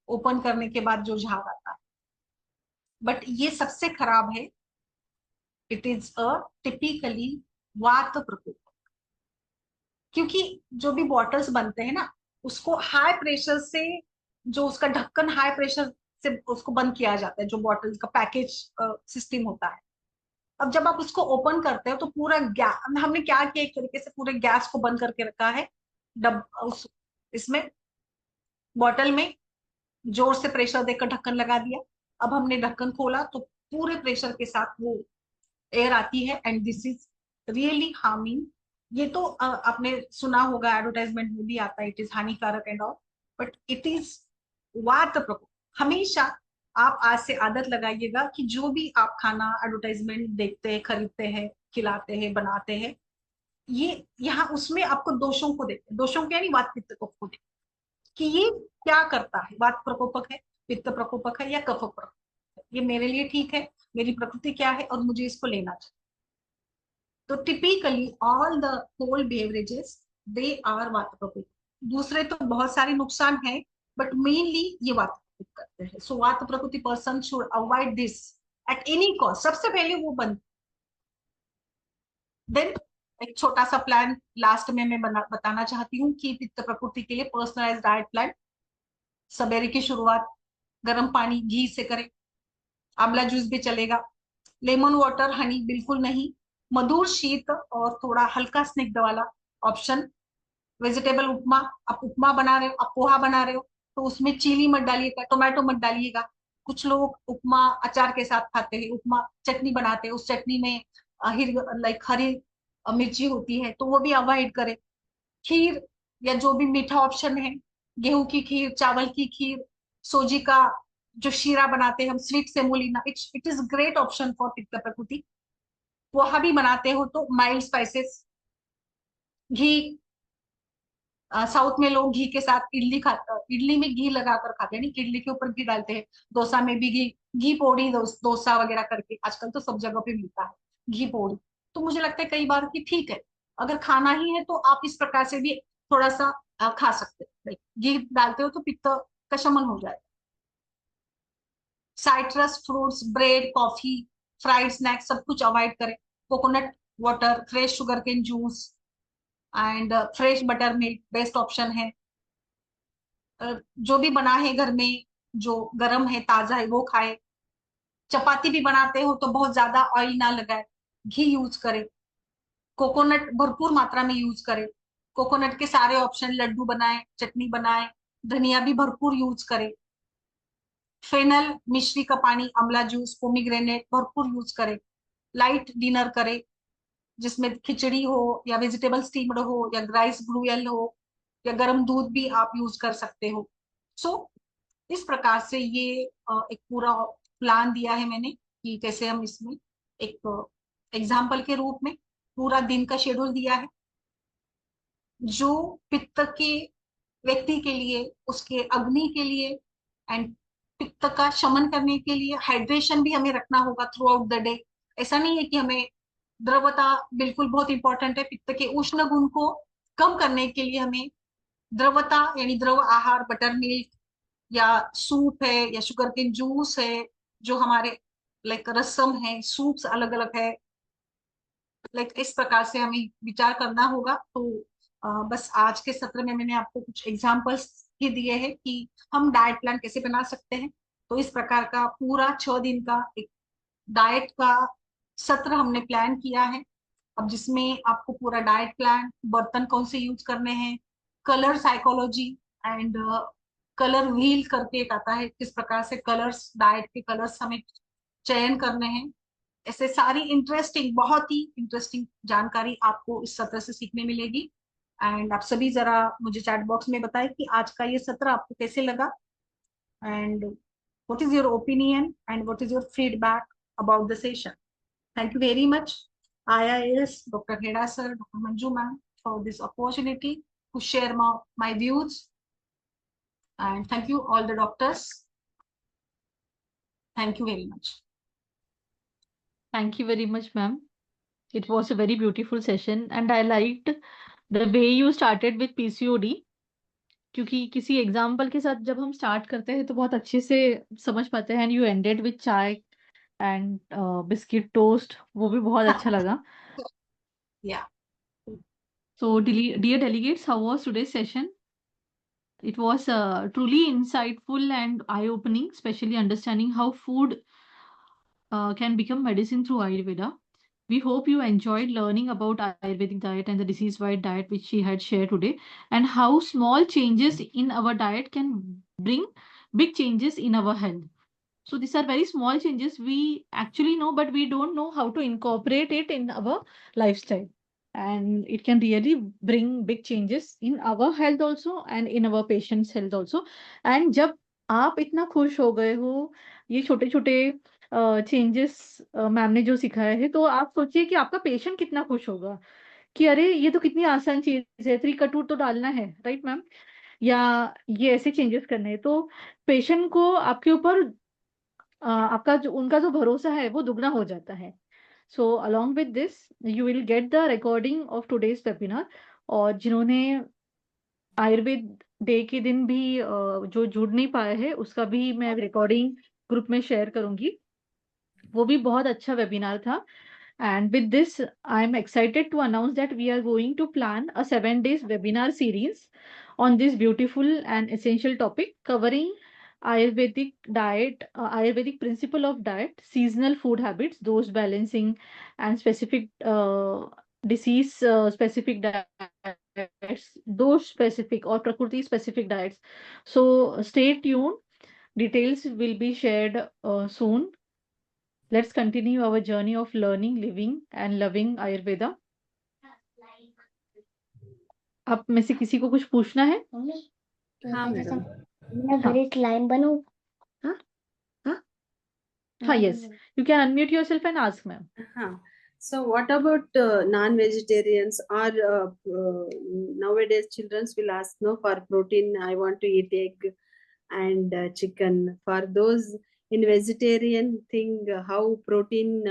ओपन करने के बाद जो झाग आता है, बट ये सबसे खराब है। इट इज अ टिपिकली वात प्रकोप। क्योंकि जो भी बॉटल्स बनते हैं ना, उसको हाई प्रेशर से, जो उसका ढक्कन हाई प्रेशर से उसको बंद किया जाता है, जो बॉटल का पैकेज सिस्टम होता है। अब जब आप उसको ओपन करते हो तो पूरा गैस, हमने क्या किया, एक तरीके से पूरे गैस को बंद करके रखा है। डब उस इसमें बॉटल में जोर से प्रेशर देकर ढक्कन लगा दिया। अब हमने ढक्कन खोला तो पूरे प्रेशर के साथ वो एयर आती है, and this is really harming. ये तो आपने सुना होगा, एडवर्टाइजमेंट में भी आता है, इट इज हानिकारक and all, but it is वात प्रकोप। हमेशा आप आज से आदत लगाइएगा कि जो भी आप खाना एडवर्टाइजमेंट देखते हैं, खरीदते हैं, खिलाते हैं, बनाते हैं, ये यहाँ उसमें आपको दोषों को देखते हैं, दोषों के यानी वात पित्त को देखते कि ये क्या करता है, वात प्रकोपक है, पित्त प्रकोपक है या कफ प्रकोपक है, ये मेरे लिए ठीक है, मेरी प्रकृति क्या है और मुझे इसको लेना चाहिए। तो typically all the cold beverages they are vata प्रकोपक। दूसरे तो बहुत सारे नुकसान है, बट मेनली ये वात प्रकोप करते हैं। सो वात प्रकृति person should avoid this at any cost, सबसे पहले वो बंद। देन एक छोटा सा प्लान लास्ट में मैं बताना चाहती हूँ कि पित्त प्रकृति के लिए पर्सनलाइज डाइट प्लान। सवेरे की शुरुआत गर्म पानी घी से करें, आंवला जूस भी चलेगा, लेमन वाटर, हनी बिल्कुल नहीं, मधुर शीत और थोड़ा हल्का स्निग्ध वाला ऑप्शन। वेजिटेबल उपमा, आप उपमा बना रहे हो, आप पोहा बना रहे हो तो उसमें चीनी मत डालिएगा, टोमेटो मत डालिएगा। कुछ लोग उपमा अचार के साथ खाते हैं, उपमा चटनी बनाते हैं, उस चटनी में लाइक हरी मिर्ची होती है, तो वो भी अवॉइड करें। खीर या जो भी मीठा ऑप्शन है, गेहूं की खीर, चावल की खीर, सोजी का जो शीरा बनाते हैं हम, sweet semolina, it is great option for पित्त प्रकृति। पोहा भी बनाते हो तो माइल्ड स्पाइसेस, घी, साउथ में लोग घी के साथ इडली खाते, इडली में घी लगाकर खाते हैं, नहीं इडली के ऊपर घी डालते हैं, डोसा में भी घी, घी पोड़ी, डोसा वगैरह करके आजकल तो सब जगह पे मिलता है घी पोड़ी। तो मुझे लगता है कई बार कि ठीक है, अगर खाना ही है तो आप इस प्रकार से भी थोड़ा सा खा सकते हैं, घी डालते हो तो पित्त का शमन हो जाएगा। Citrus fruits, bread, coffee, fried snacks सब कुछ अवॉइड करें। Coconut water, fresh sugarcane juice and fresh buttermilk best option है। जो भी बना है घर में, जो गर्म है, ताजा है, वो खाए। चपाती भी बनाते हो तो बहुत ज्यादा ऑयल ना लगाए, घी यूज करें। कोकोनट भरपूर मात्रा में यूज करें। कोकोनट के सारे ऑप्शन, लड्डू बनाए, चटनी बनाए, धनिया भी भरपूर यूज करें। फेनल, मिश्री का पानी, आंवला जूस, पोमीग्रेनेट भरपूर यूज करें। लाइट डिनर करें जिसमें खिचड़ी हो या वेजिटेबल स्टीम्ड हो या राइस ब्रूएल हो या गर्म दूध भी आप यूज कर सकते हो। सो इस प्रकार से ये एक पूरा प्लान दिया है मैंने कि कैसे हम इसमें एक एग्जाम्पल के रूप में पूरा दिन का शेड्यूल दिया है, जो पित्त के व्यक्ति के लिए, उसके अग्नि के लिए एंड पित्त का शमन करने के लिए हाइड्रेशन भी हमें रखना होगा थ्रू आउट द डे। ऐसा नहीं है कि हमें द्रवता बिल्कुल बहुत इंपॉर्टेंट है, पित्त के उष्ण गुण को कम करने के लिए हमें द्रवता यानी द्रव आहार, बटर मिल्क या सूप है या शुगर केन जूस है, जो हमारे लाइक रसम है, सूप्स अलग अलग है, लाइक इस प्रकार से हमें विचार करना होगा। तो बस आज के सत्र में मैंने आपको कुछ एग्जाम्पल्स ही दिए हैं कि हम डाइट प्लान कैसे बना सकते हैं। तो इस प्रकार का पूरा 6 दिन का एक डाइट का सत्र हमने प्लान किया है, अब जिसमें आपको पूरा डाइट प्लान, बर्तन कौन से यूज करने हैं, colour psychology and colour wheel करके एक आता है, किस प्रकार से कलर्स, डाइट के कलर्स हमें चयन करने हैं, ऐसे सारी इंटरेस्टिंग, बहुत ही इंटरेस्टिंग जानकारी आपको इस सत्र से सीखने मिलेगी। एंड आप सभी जरा मुझे चैट बॉक्स में बताएं कि आज का ये सत्र आपको कैसे लगा and what is your opinion and what is your feedback about the session. Thank you very much IIS, Dr. Heda sir, Dr. Manju ma'am, for this opportunity to share my views, and thank you all the doctors. Thank you very much. Thank you very much, ma'am. It was a very beautiful session, and I liked the way you started with PCOD. क्योंकि किसी एग्जाम्पल के साथ जब हम स्टार्ट करते हैं तो बहुत अच्छे से समझ पाते हैं, एंड यू एंडेड विद चाय एंड बिस्किट टोस्ट, वो भी बहुत अच्छा लगा. Yeah. So, dear delegates, how was today's session? It was truly insightful and eye-opening, especially understanding how food can become medicine through Ayurveda. We hope you enjoyed learning about Ayurvedic diet and the disease-wide diet which she had shared today, and how small changes in our diet can bring big changes in our health. So these are very small changes we actually know, but we don't know how to incorporate it in our lifestyle. And it can really bring big changes in our health also and in our patient's health also. And जब आप इतना खुश हो गए हो ये छोटे छोटे चेंजेस मैम ने जो सिखाया है, तो आप सोचिए कि आपका पेशेंट कितना खुश होगा कि अरे ये तो कितनी आसान चीज है, 3 कटोर तो डालना है, राइट मैम, या ये ऐसे चेंजेस करने हैं, तो पेशेंट को आपके ऊपर आपका जो उनका जो भरोसा है वो दुगना हो जाता है. So along with this you will get the recording of today's webinar, और जिन्होंने आयुर्वेद डे के दिन भी जो जुड़ नहीं पाए हैं उसका भी मैं रिकॉर्डिंग ग्रुप में शेयर करूंगी. वो भी बहुत अच्छा वेबिनार था. And with this, I'm excited to announce that we are going to plan a 7 days webinar series on this beautiful and essential topic covering Ayurvedic diet, Ayurvedic principle of diet, seasonal food habits, dose balancing, and specific disease specific diets, dose specific or Prakriti specific diets. So stay tuned. Details will be shared soon. Let's continue our journey of learning, living, and loving Ayurveda. आप में से किसी को कुछ पूछना है? हाँ मैडम, मैं घर एक लाइन बनूं? हाँ हाँ हाँ, yes, you can unmute yourself and ask, ma'am. So what about non-vegetarians or nowadays children will ask, no, for protein I want to eat egg and chicken. For those in vegetarian thing, how protein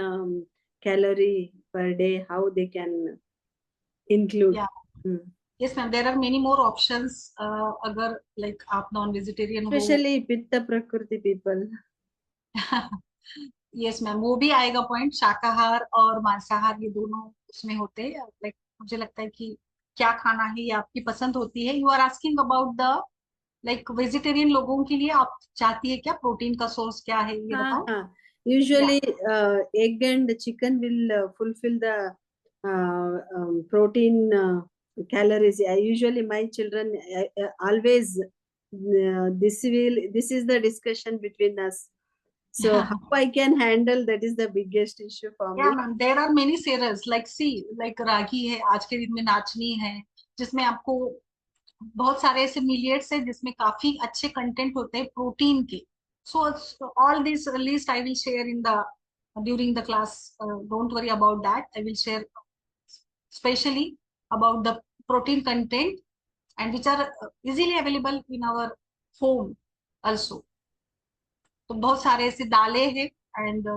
calorie per day, how they can include? Yeah. Yes ma'am, there are many more options. अगर like आप non-vegetarian हो, Especially pitta prakriti people. Yes ma'am, वो भी आएगा पॉइंट, शाकाहार और मांसाहार ये दोनों उसमें होते हैं. लाइक मुझे लगता है कि क्या खाना है ये आपकी पसंद होती है. You are asking about the like vegetarian लोगों के लिए आप चाहती है क्या, प्रोटीन का सोर्स क्या है ये बताओ. हाँ. Usually egg and chicken will fulfill the protein calories. Usually my children always this is the discussion between us. So how I can handle, that is the biggest issue for me. Yeah ma'am, there are many cereals like see like रागी है, आज के दिन में नाचनी है, जिसमें आपको बहुत सारे ऐसे मिलियट्स है जिसमें काफी अच्छे कंटेंट होते हैं प्रोटीन के. So all this list I will share in the during the class. Don't worry about that. I will share specially about the protein content and which are easily available in our home also. तो बहुत सारे ऐसे दालें हैं एंड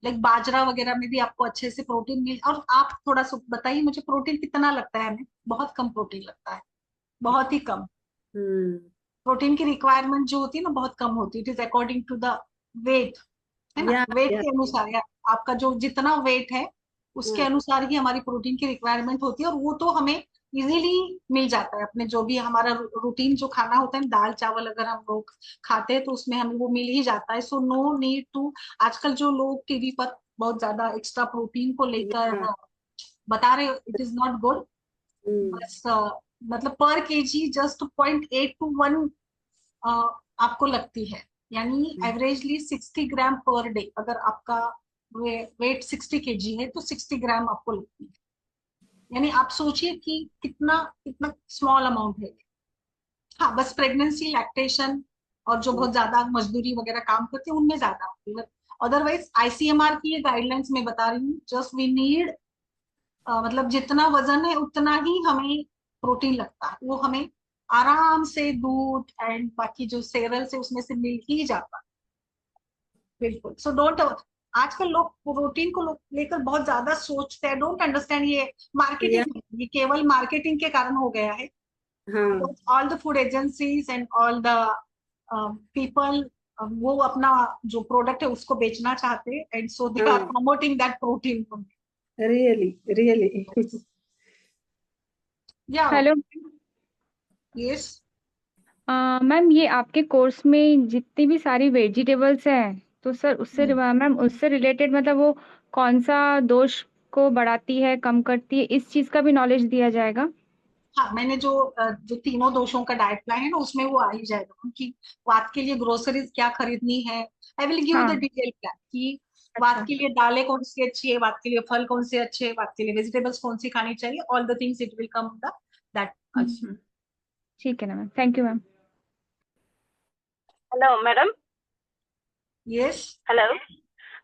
लाइक बाजरा वगैरह में भी आपको अच्छे से प्रोटीन मिल. और आप थोड़ा सा बताइए मुझे, प्रोटीन कितना लगता है हमें? बहुत कम प्रोटीन लगता है, बहुत ही कम. प्रोटीन की रिक्वायरमेंट जो होती है ना बहुत कम होती है. It is according to the weight, है ना. Yeah, weight yeah. के अनुसार या आपका जो जितना वेट है उसके अनुसार ही हमारी प्रोटीन की रिक्वायरमेंट होती है. और वो तो हमें इजीली मिल जाता है अपने जो भी हमारा रूटीन जो खाना होता है, दाल चावल अगर हम लोग खाते हैं तो उसमें हमें वो मिल ही जाता है. So no need to. आजकल जो लोग टीवी पर बहुत ज्यादा एक्स्ट्रा प्रोटीन को लेकर Yeah. बता रहे, इट इज नॉट गुड. बस मतलब पर केजी जस्ट 0.8 to 1 आपको लगती है. यानी एवरेजली 60 ग्राम पर डे. अगर आपका वेट 60 kg है तो 60 ग्राम आपको लगती है. यानी आप सोचिए कि कितना कितना स्मॉल अमाउंट है. हाँ, बस प्रेगनेंसी, लैक्टेशन और जो बहुत ज्यादा मजदूरी वगैरह काम करते हैं उनमें ज्यादा होती है. अदरवाइज ICMR की ये गाइडलाइंस में बता रही हूँ. जस्ट वी नीड मतलब जितना वजन है उतना ही हमें प्रोटीन लगता है. वो हमें आराम से दूध एंड बाकी जो सेरल से उसमें से मिल ही जाता है. बिल्कुल. So don't. आजकल लोग प्रोटीन को लेकर बहुत ज्यादा सोचते हैं. Don't understand. ये मार्केटिंग, ये केवल मार्केटिंग के कारण हो गया है. All the food agencies and all the people वो अपना जो प्रोडक्ट है उसको बेचना चाहते हैं and so they are promoting that protein. Really. या हेलो यस. मैम, ये आपके कोर्स में जितनी भी सारी वेजिटेबल्स हैं तो सर उससे मैम उससे रिलेटेड मतलब वो कौन सा दोष को बढ़ाती है, कम करती है, इस चीज का भी नॉलेज दिया जाएगा? हाँ, मैंने जो तीनों दोषों का डाइट प्लान है ना उसमें वो आ ही जाएगा. उनकी बात के लिए ग्रोसरीज क्या खरीदनी है. I will give the detail plan कि बात के लिए दालें कौन सी अच्छी है, बात के लिए फल कौन से अच्छे है, बात के लिए वेजिटेबल्स कौन सी खानी चाहिए. All the things it will come the that. ठीक है ना ma'am, thank you ma'am. Hello madam. Yes. Hello.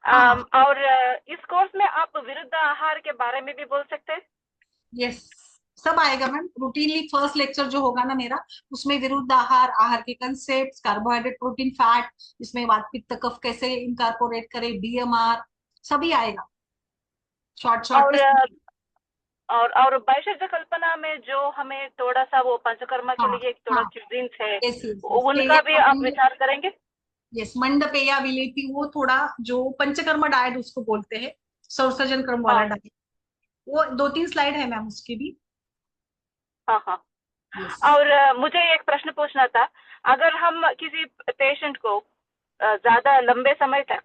हाँ. और इस कोर्स में आप विरुद्ध आहार के बारे में भी बोल सकते हैं? यस, सब आएगा मैम. रूटीनली फर्स्ट लेक्चर जो होगा ना मेरा उसमें विरुद्ध आहार, आहार के कंसेप्ट, कार्बोहाइड्रेट, प्रोटीन, फैट, इसमें वात पित्त कफ कैसे इनकॉर्पोरेट करें, BMR सभी आएगा. शॉर्ट और वैशेष कल्पना में जो हमें थोड़ा सा वो पंचकर्मा के लिए थोड़ा क्यूजिन्स है, उनका भी आप विचार करेंगे? यस, मंडपेया विलेती, वो थोड़ा जो पंचकर्मा डाइट उसको बोलते हैं, सौसर्जन कर्म वाला डाइट. वो 2-3 स्लाइड है मैम उसकी भी. हाँ. और मुझे एक प्रश्न पूछना था. अगर हम किसी पेशेंट को ज्यादा लंबे समय तक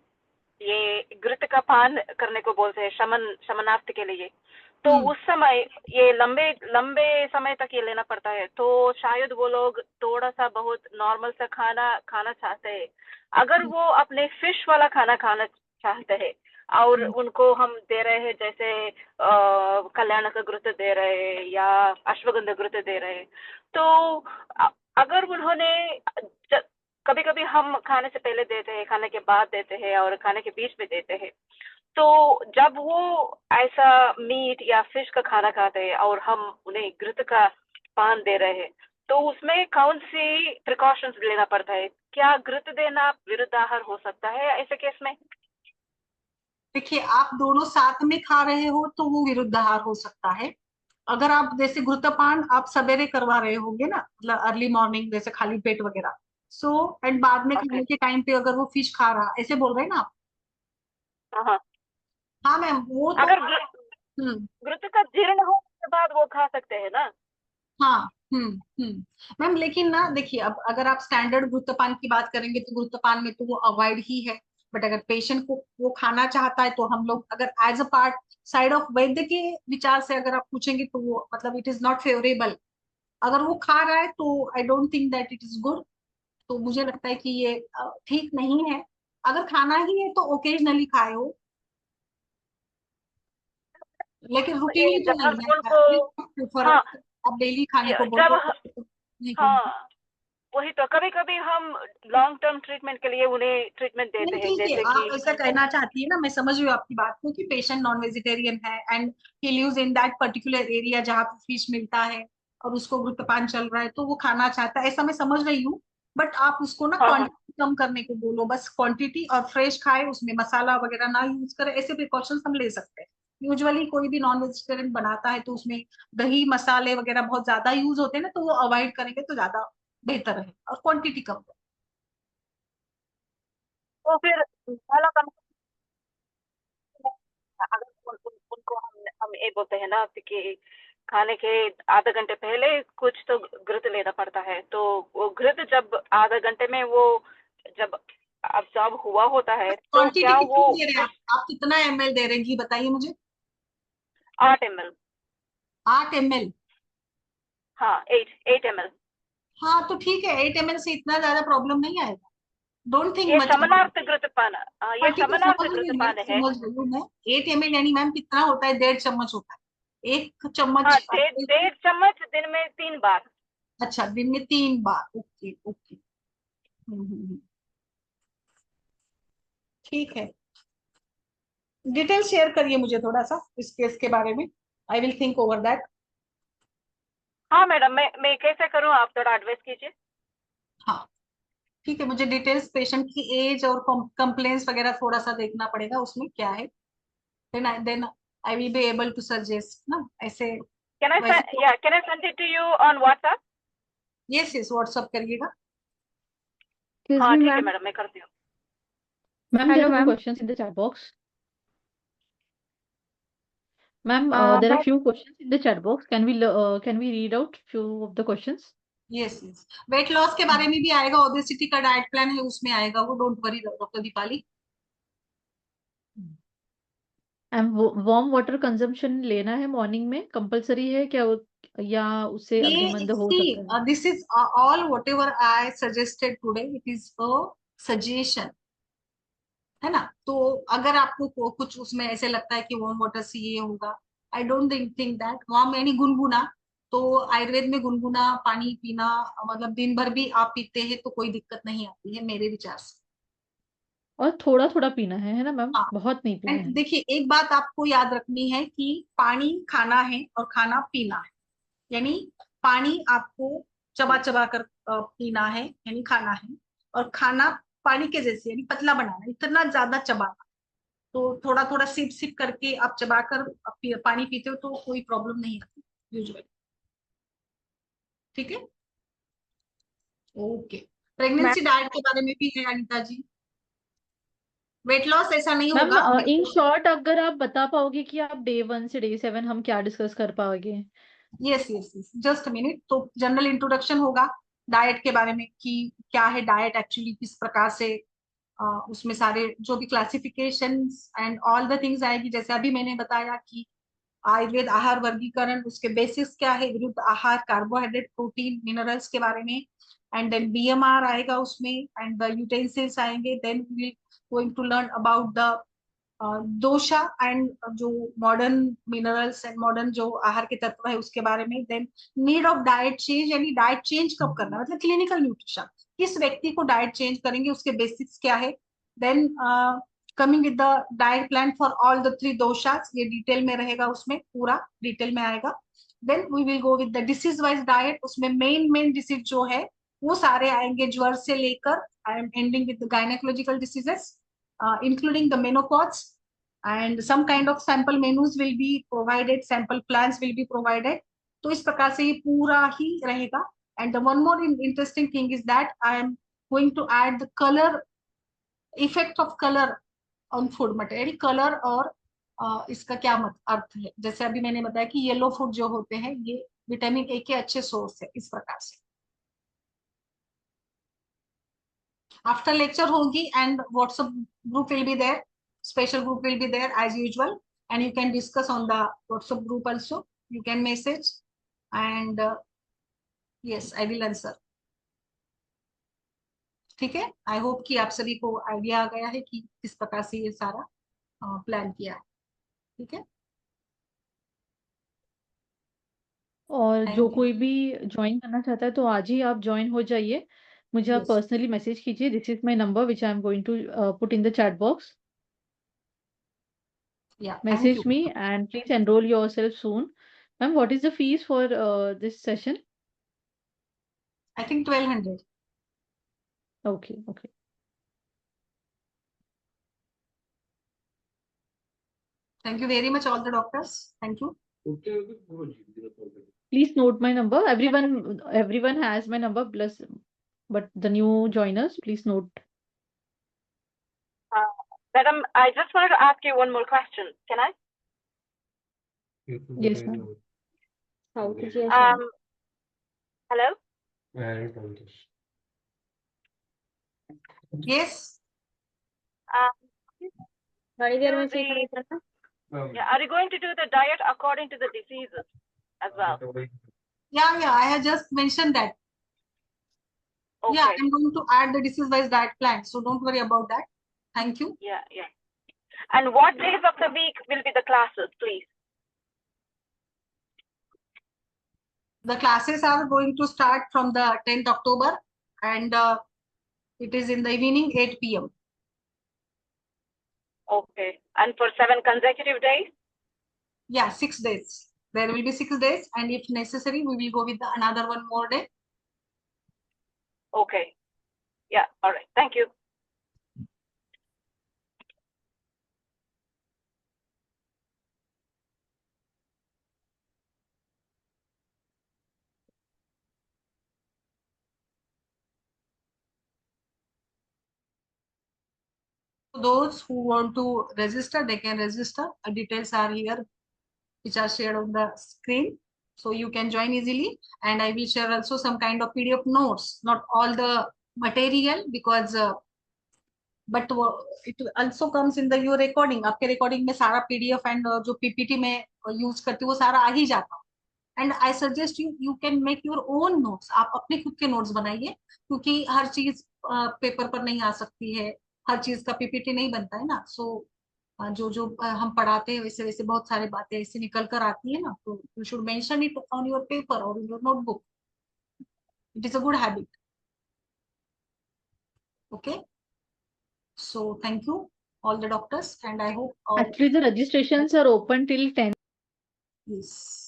ये घृत का पान करने को बोलते हैं शमनार्थ के लिए, तो उस समय ये लंबे समय तक ये लेना पड़ता है, तो शायद वो लोग थोड़ा सा बहुत नॉर्मल सा खाना चाहते हैं. अगर वो अपने फिश वाला खाना खाना चाहते हैं और उनको हम दे रहे हैं जैसे कल्याण का घृत दे रहे हैं या अश्वगंधा घृत दे रहे हैं, तो अगर उन्होंने कभी कभी हम खाने से पहले देते हैं, खाने के बाद देते हैं और खाने के बीच में देते हैं, तो जब वो ऐसा मीट या फिश का खाना खाते हैं और हम उन्हें घृत का पान दे रहे हैं, तो उसमें कौन सी प्रिकॉशंस लेना पड़ता है? क्या घृत देना विरुद्ध आहार हो सकता है ऐसे केस में? देखिए, आप दोनों साथ में खा रहे हो तो वो विरुद्ध आहार हो सकता है. अगर आप जैसे घृतपान आप सवेरे करवा रहे होंगे ना, मतलब अर्ली मॉर्निंग जैसे खाली पेट वगैरह, सो एंड बाद में खाने के टाइम पे अगर वो फिश खा रहा, ऐसे बोल रहे हैं ना आप? हाँ मैम, वो तो अगर घृत का जीर्ण होने के बाद वो खा सकते हैं ना? हाँ. मैम लेकिन ना देखिए, अब अगर आप स्टैंडर्ड घृतपान की बात करेंगे तो घृतपान में तो वो अवॉइड ही है. बट अगर पेशेंट को वो खाना चाहता है तो हम लोग अगर as a part side of वैद्य के विचार से अगर आप पूछेंगे तो वो मतलब इट इज नॉट फेवरेबल. अगर वो खा रहा है तो I don't think that it is good. तो मुझे लगता है कि ये ठीक नहीं है. अगर खाना ही है तो ओकेजनली खाए हो, लेकिन रूटीनली तो नहीं है. आप डेली खाने को बोल. हाँ वही तो, कभी कभी हम लॉन्ग टर्म ट्रीटमेंट के लिए उन्हें ट्रीटमेंट देते नहीं हैं, ठीक है, जैसे आप कि ऐसा कहना चाहती है ना, मैं समझ रही हूँ आपकी बात को कि पेशेंट नॉन वेजिटेरियन है and he lives in that particular area जहाँ पे फिश मिलता है और उसको गुप्तपान चल रहा है तो वो खाना चाहता है, ऐसा मैं समझ रही हूँ। बट आप उसको ना हाँ हाँ क्वांटिटी कम करने को बोलो, बस क्वांटिटी, और फ्रेश खाए, उसमें मसाला वगैरह ना यूज करे, ऐसे प्रिकॉशंस हम ले सकते हैं। यूजुअली कोई भी नॉन वेजिटेरियन बनाता है तो उसमें दही मसाले वगैरह बहुत ज्यादा यूज होते हैं ना, तो वो अवॉइड करेंगे तो ज्यादा बेहतर है, और क्वांटिटी कम करें। तो फिर मसाला कम, अगर उनको हम ये बोलते हैं ना कि खाने के आधे घंटे पहले कुछ तो घृत लेना पड़ता है, तो वो घृत जब आधे घंटे में वो जब अब्जॉर्ब हुआ होता है तो क्वांटिटी क्या कितनी वो दे रहे हैं आप कितना ml दे रहे हैं घी बताइए मुझे। 8 ml। 8 ml? हाँ 8 ml। हाँ तो ठीक है, 8 ml से इतना ज्यादा प्रॉब्लम नहीं आएगा, डोंट थिंक ये मच अबाउट। समनार्थ घृतपान, हाँ ये ठीक है, समनार्थ समझ रही हूँ मैं, घृतपान है। समझ रही हूँ मैं। 8 ml यानी मैम कितना होता है, 1.5 चम्मच होता है, एक हाँ, चम्मच डेढ़ चम्मच दिन में 3 बार। अच्छा, दिन में 3 बार, ओके ओके। ठीक है, डिटेल शेयर करिए मुझे थोड़ा सा इस केस के बारे में, I will think over that. हाँ मैडम, मैं कैसे करूँ, आप थोड़ा एडवाइस कीजिए। हाँ ठीक है, मुझे डिटेल्स पेशेंट की एज और कंप्लेंट्स वगैरह थोड़ा सा देखना पड़ेगा उसमें क्या है, then I will be able to suggest ना, ऐसे वैसे तो। Can I send it to you on WhatsApp? Yes yes, WhatsApp करिएगा। एक्सक्यूज हाँ मी ठीक है मैम। मैडम, मैं करती हूँ। Ma'am, there hello are few ma'am. questions in the chat box. Ma'am, there are ma'am few questions in the chat box. Can we read out few of the questions? Yes yes, weight loss के बारे में भी आएगा, ओबेसिटी का डाइट प्लान है उसमें आएगा वो, don't worry doctor Deepali. And warm water consumption लेना है मॉर्निंग में कंपलसरी है क्या, या उससे ये अग्निमंद हो सी, सकता है? This is all what ever I suggested today, it is a suggestion, है ना। तो अगर आपको कुछ उसमें ऐसे लगता है कि वार्म वाटर से ये होगा, I don't think that. Warm यानी गुनगुना, तो आयुर्वेद में गुनगुना पानी पीना, मतलब दिन भर भी आप पीते हैं तो कोई दिक्कत नहीं आती है मेरे विचार से। और थोड़ा थोड़ा पीना है ना मैम, हाँ, बहुत नहीं पीना एंड है। देखिए एक बात आपको याद रखनी है कि पानी खाना है और खाना पीना है, यानी पानी आपको चबा चबा कर पीना है यानी खाना है, और खाना पानी के जैसे यानी पतला बनाना, इतना ज्यादा चबाना। तो थोड़ा थोड़ा सिप सिप करके आप चबाकर पानी पीते हो तो कोई प्रॉब्लम नहीं आती यूजुअली। ठीक है, ओके। मैम प्रेगनेंसी डाइट के बारे में भी है अनिता जी, वेट लॉस ऐसा नहीं मैम, होगा। इन शॉर्ट अगर आप बता पाओगे कि आप डे 1 से डे 7 हम क्या डिस्कस कर पाओगे? Yes yes yes, just minute. तो जनरल इंट्रोडक्शन होगा डाइट के बारे में कि क्या है डाइट एक्चुअली, किस प्रकार से उसमें सारे जो भी classifications and all the things आएगी, जैसे अभी मैंने बताया कि आयुर्वेद आहार वर्गीकरण, उसके बेसिस क्या है, विरुद्ध आहार, कार्बोहाइड्रेट, प्रोटीन, मिनरल्स के बारे में, एंड देन बीएमआर आएगा उसमें, एंड द यूटेंसिल्स आएंगे, then we going to learn about the dosha and जो मॉडर्न मिनरल्स एंड मॉडर्न जो आहार के तत्व है उसके बारे में, then need of diet change, यानी डाइट चेंज कब करना, मतलब क्लिनिकल न्यूट्रिशन, किस व्यक्ति को डाइट चेंज करेंगे उसके बेसिक्स क्या है, then coming with the diet plan for all the 3 doshas, ये डिटेल में रहेगा, उसमें पूरा डिटेल में आएगा। Then we will go with the disease wise diet, उसमें मेन डिसीज जो है वो सारे आएंगे, ज्वर से लेकर I am ending with the gynaecological diseases including the menopause, and some kind of sample menus will be provided, sample plans will be provided। तो इस प्रकार से ये पूरा ही रहेगा। and the one more interesting thing is that I am going to add the color, effect of color on food material, colour और इसका क्या अर्थ है, जैसे अभी मैंने बताया कि येलो फूड जो होते हैं ये विटामिन ए के अच्छे सोर्स है, इस प्रकार से। आफ्टर लेक्चर होगी and WhatsApp group will be there, special group will be there as usual, and you can discuss on the WhatsApp group also, you can message, and yes I will answer। ठीक है, आई होप कि आप सभी को आइडिया आ गया है कि किस प्रकार से ये सारा प्लान किया है। ठीक है। और Thank जो you. कोई भी ज्वाइन करना चाहता है तो आज ही आप ज्वाइन हो जाइए। मुझे आप Yes. पर्सनली मैसेज कीजिए। This is my number which I am going to put in the chat box. Yeah. Thank Message you. me and please enroll yourself soon. Ma'am, what is the fees for this session? I think 1200. Okay, okay. Thank you very much, all the doctors. Thank you. Please note my number. Everyone has my number plus, but the new joiners, please note. Madam, I just wanted to ask you one more question. Can I? Yes, ma'am. Hello? Yes. Do are you going to do the diet according to the diseases as well? Yeah, I have just mentioned that. Okay. Yeah, I'm going to add the disease-wise diet plan. So don't worry about that. Thank you. Yeah. And what days of the week will be the classes, please? The classes are going to start from the 10th October and it is in the evening 8 p.m. Okay. And for 7 consecutive days? Yeah, 6 days. There will be 6 days, and if necessary, we will go with another one more day. Okay. Yeah. All right. Thank you. Those who want to register, they can register. Details are here, which are shared on the screen. So you can join easily. And I will share also some kind of PDF notes, not all the material, because but it also comes in the your recording. आपके recording में सारा PDF and जो PPT में use करते हो वो सारा आ ही जाता। And I suggest you can make your own notes. आप अपने खुद के notes बनाइए, क्योंकि हर चीज पेपर पर नहीं आ सकती है, हर चीज का PPT नहीं बनता है ना। So जो हम पढ़ाते हैं वैसे वैसे बहुत सारी बातें ऐसे निकल कर आती है ना, तो you should mention it on your paper or in your notebook. It is a good habit. Okay. So thank you all the doctors, and I hope all. Actually, the registrations are open till 10. Yes.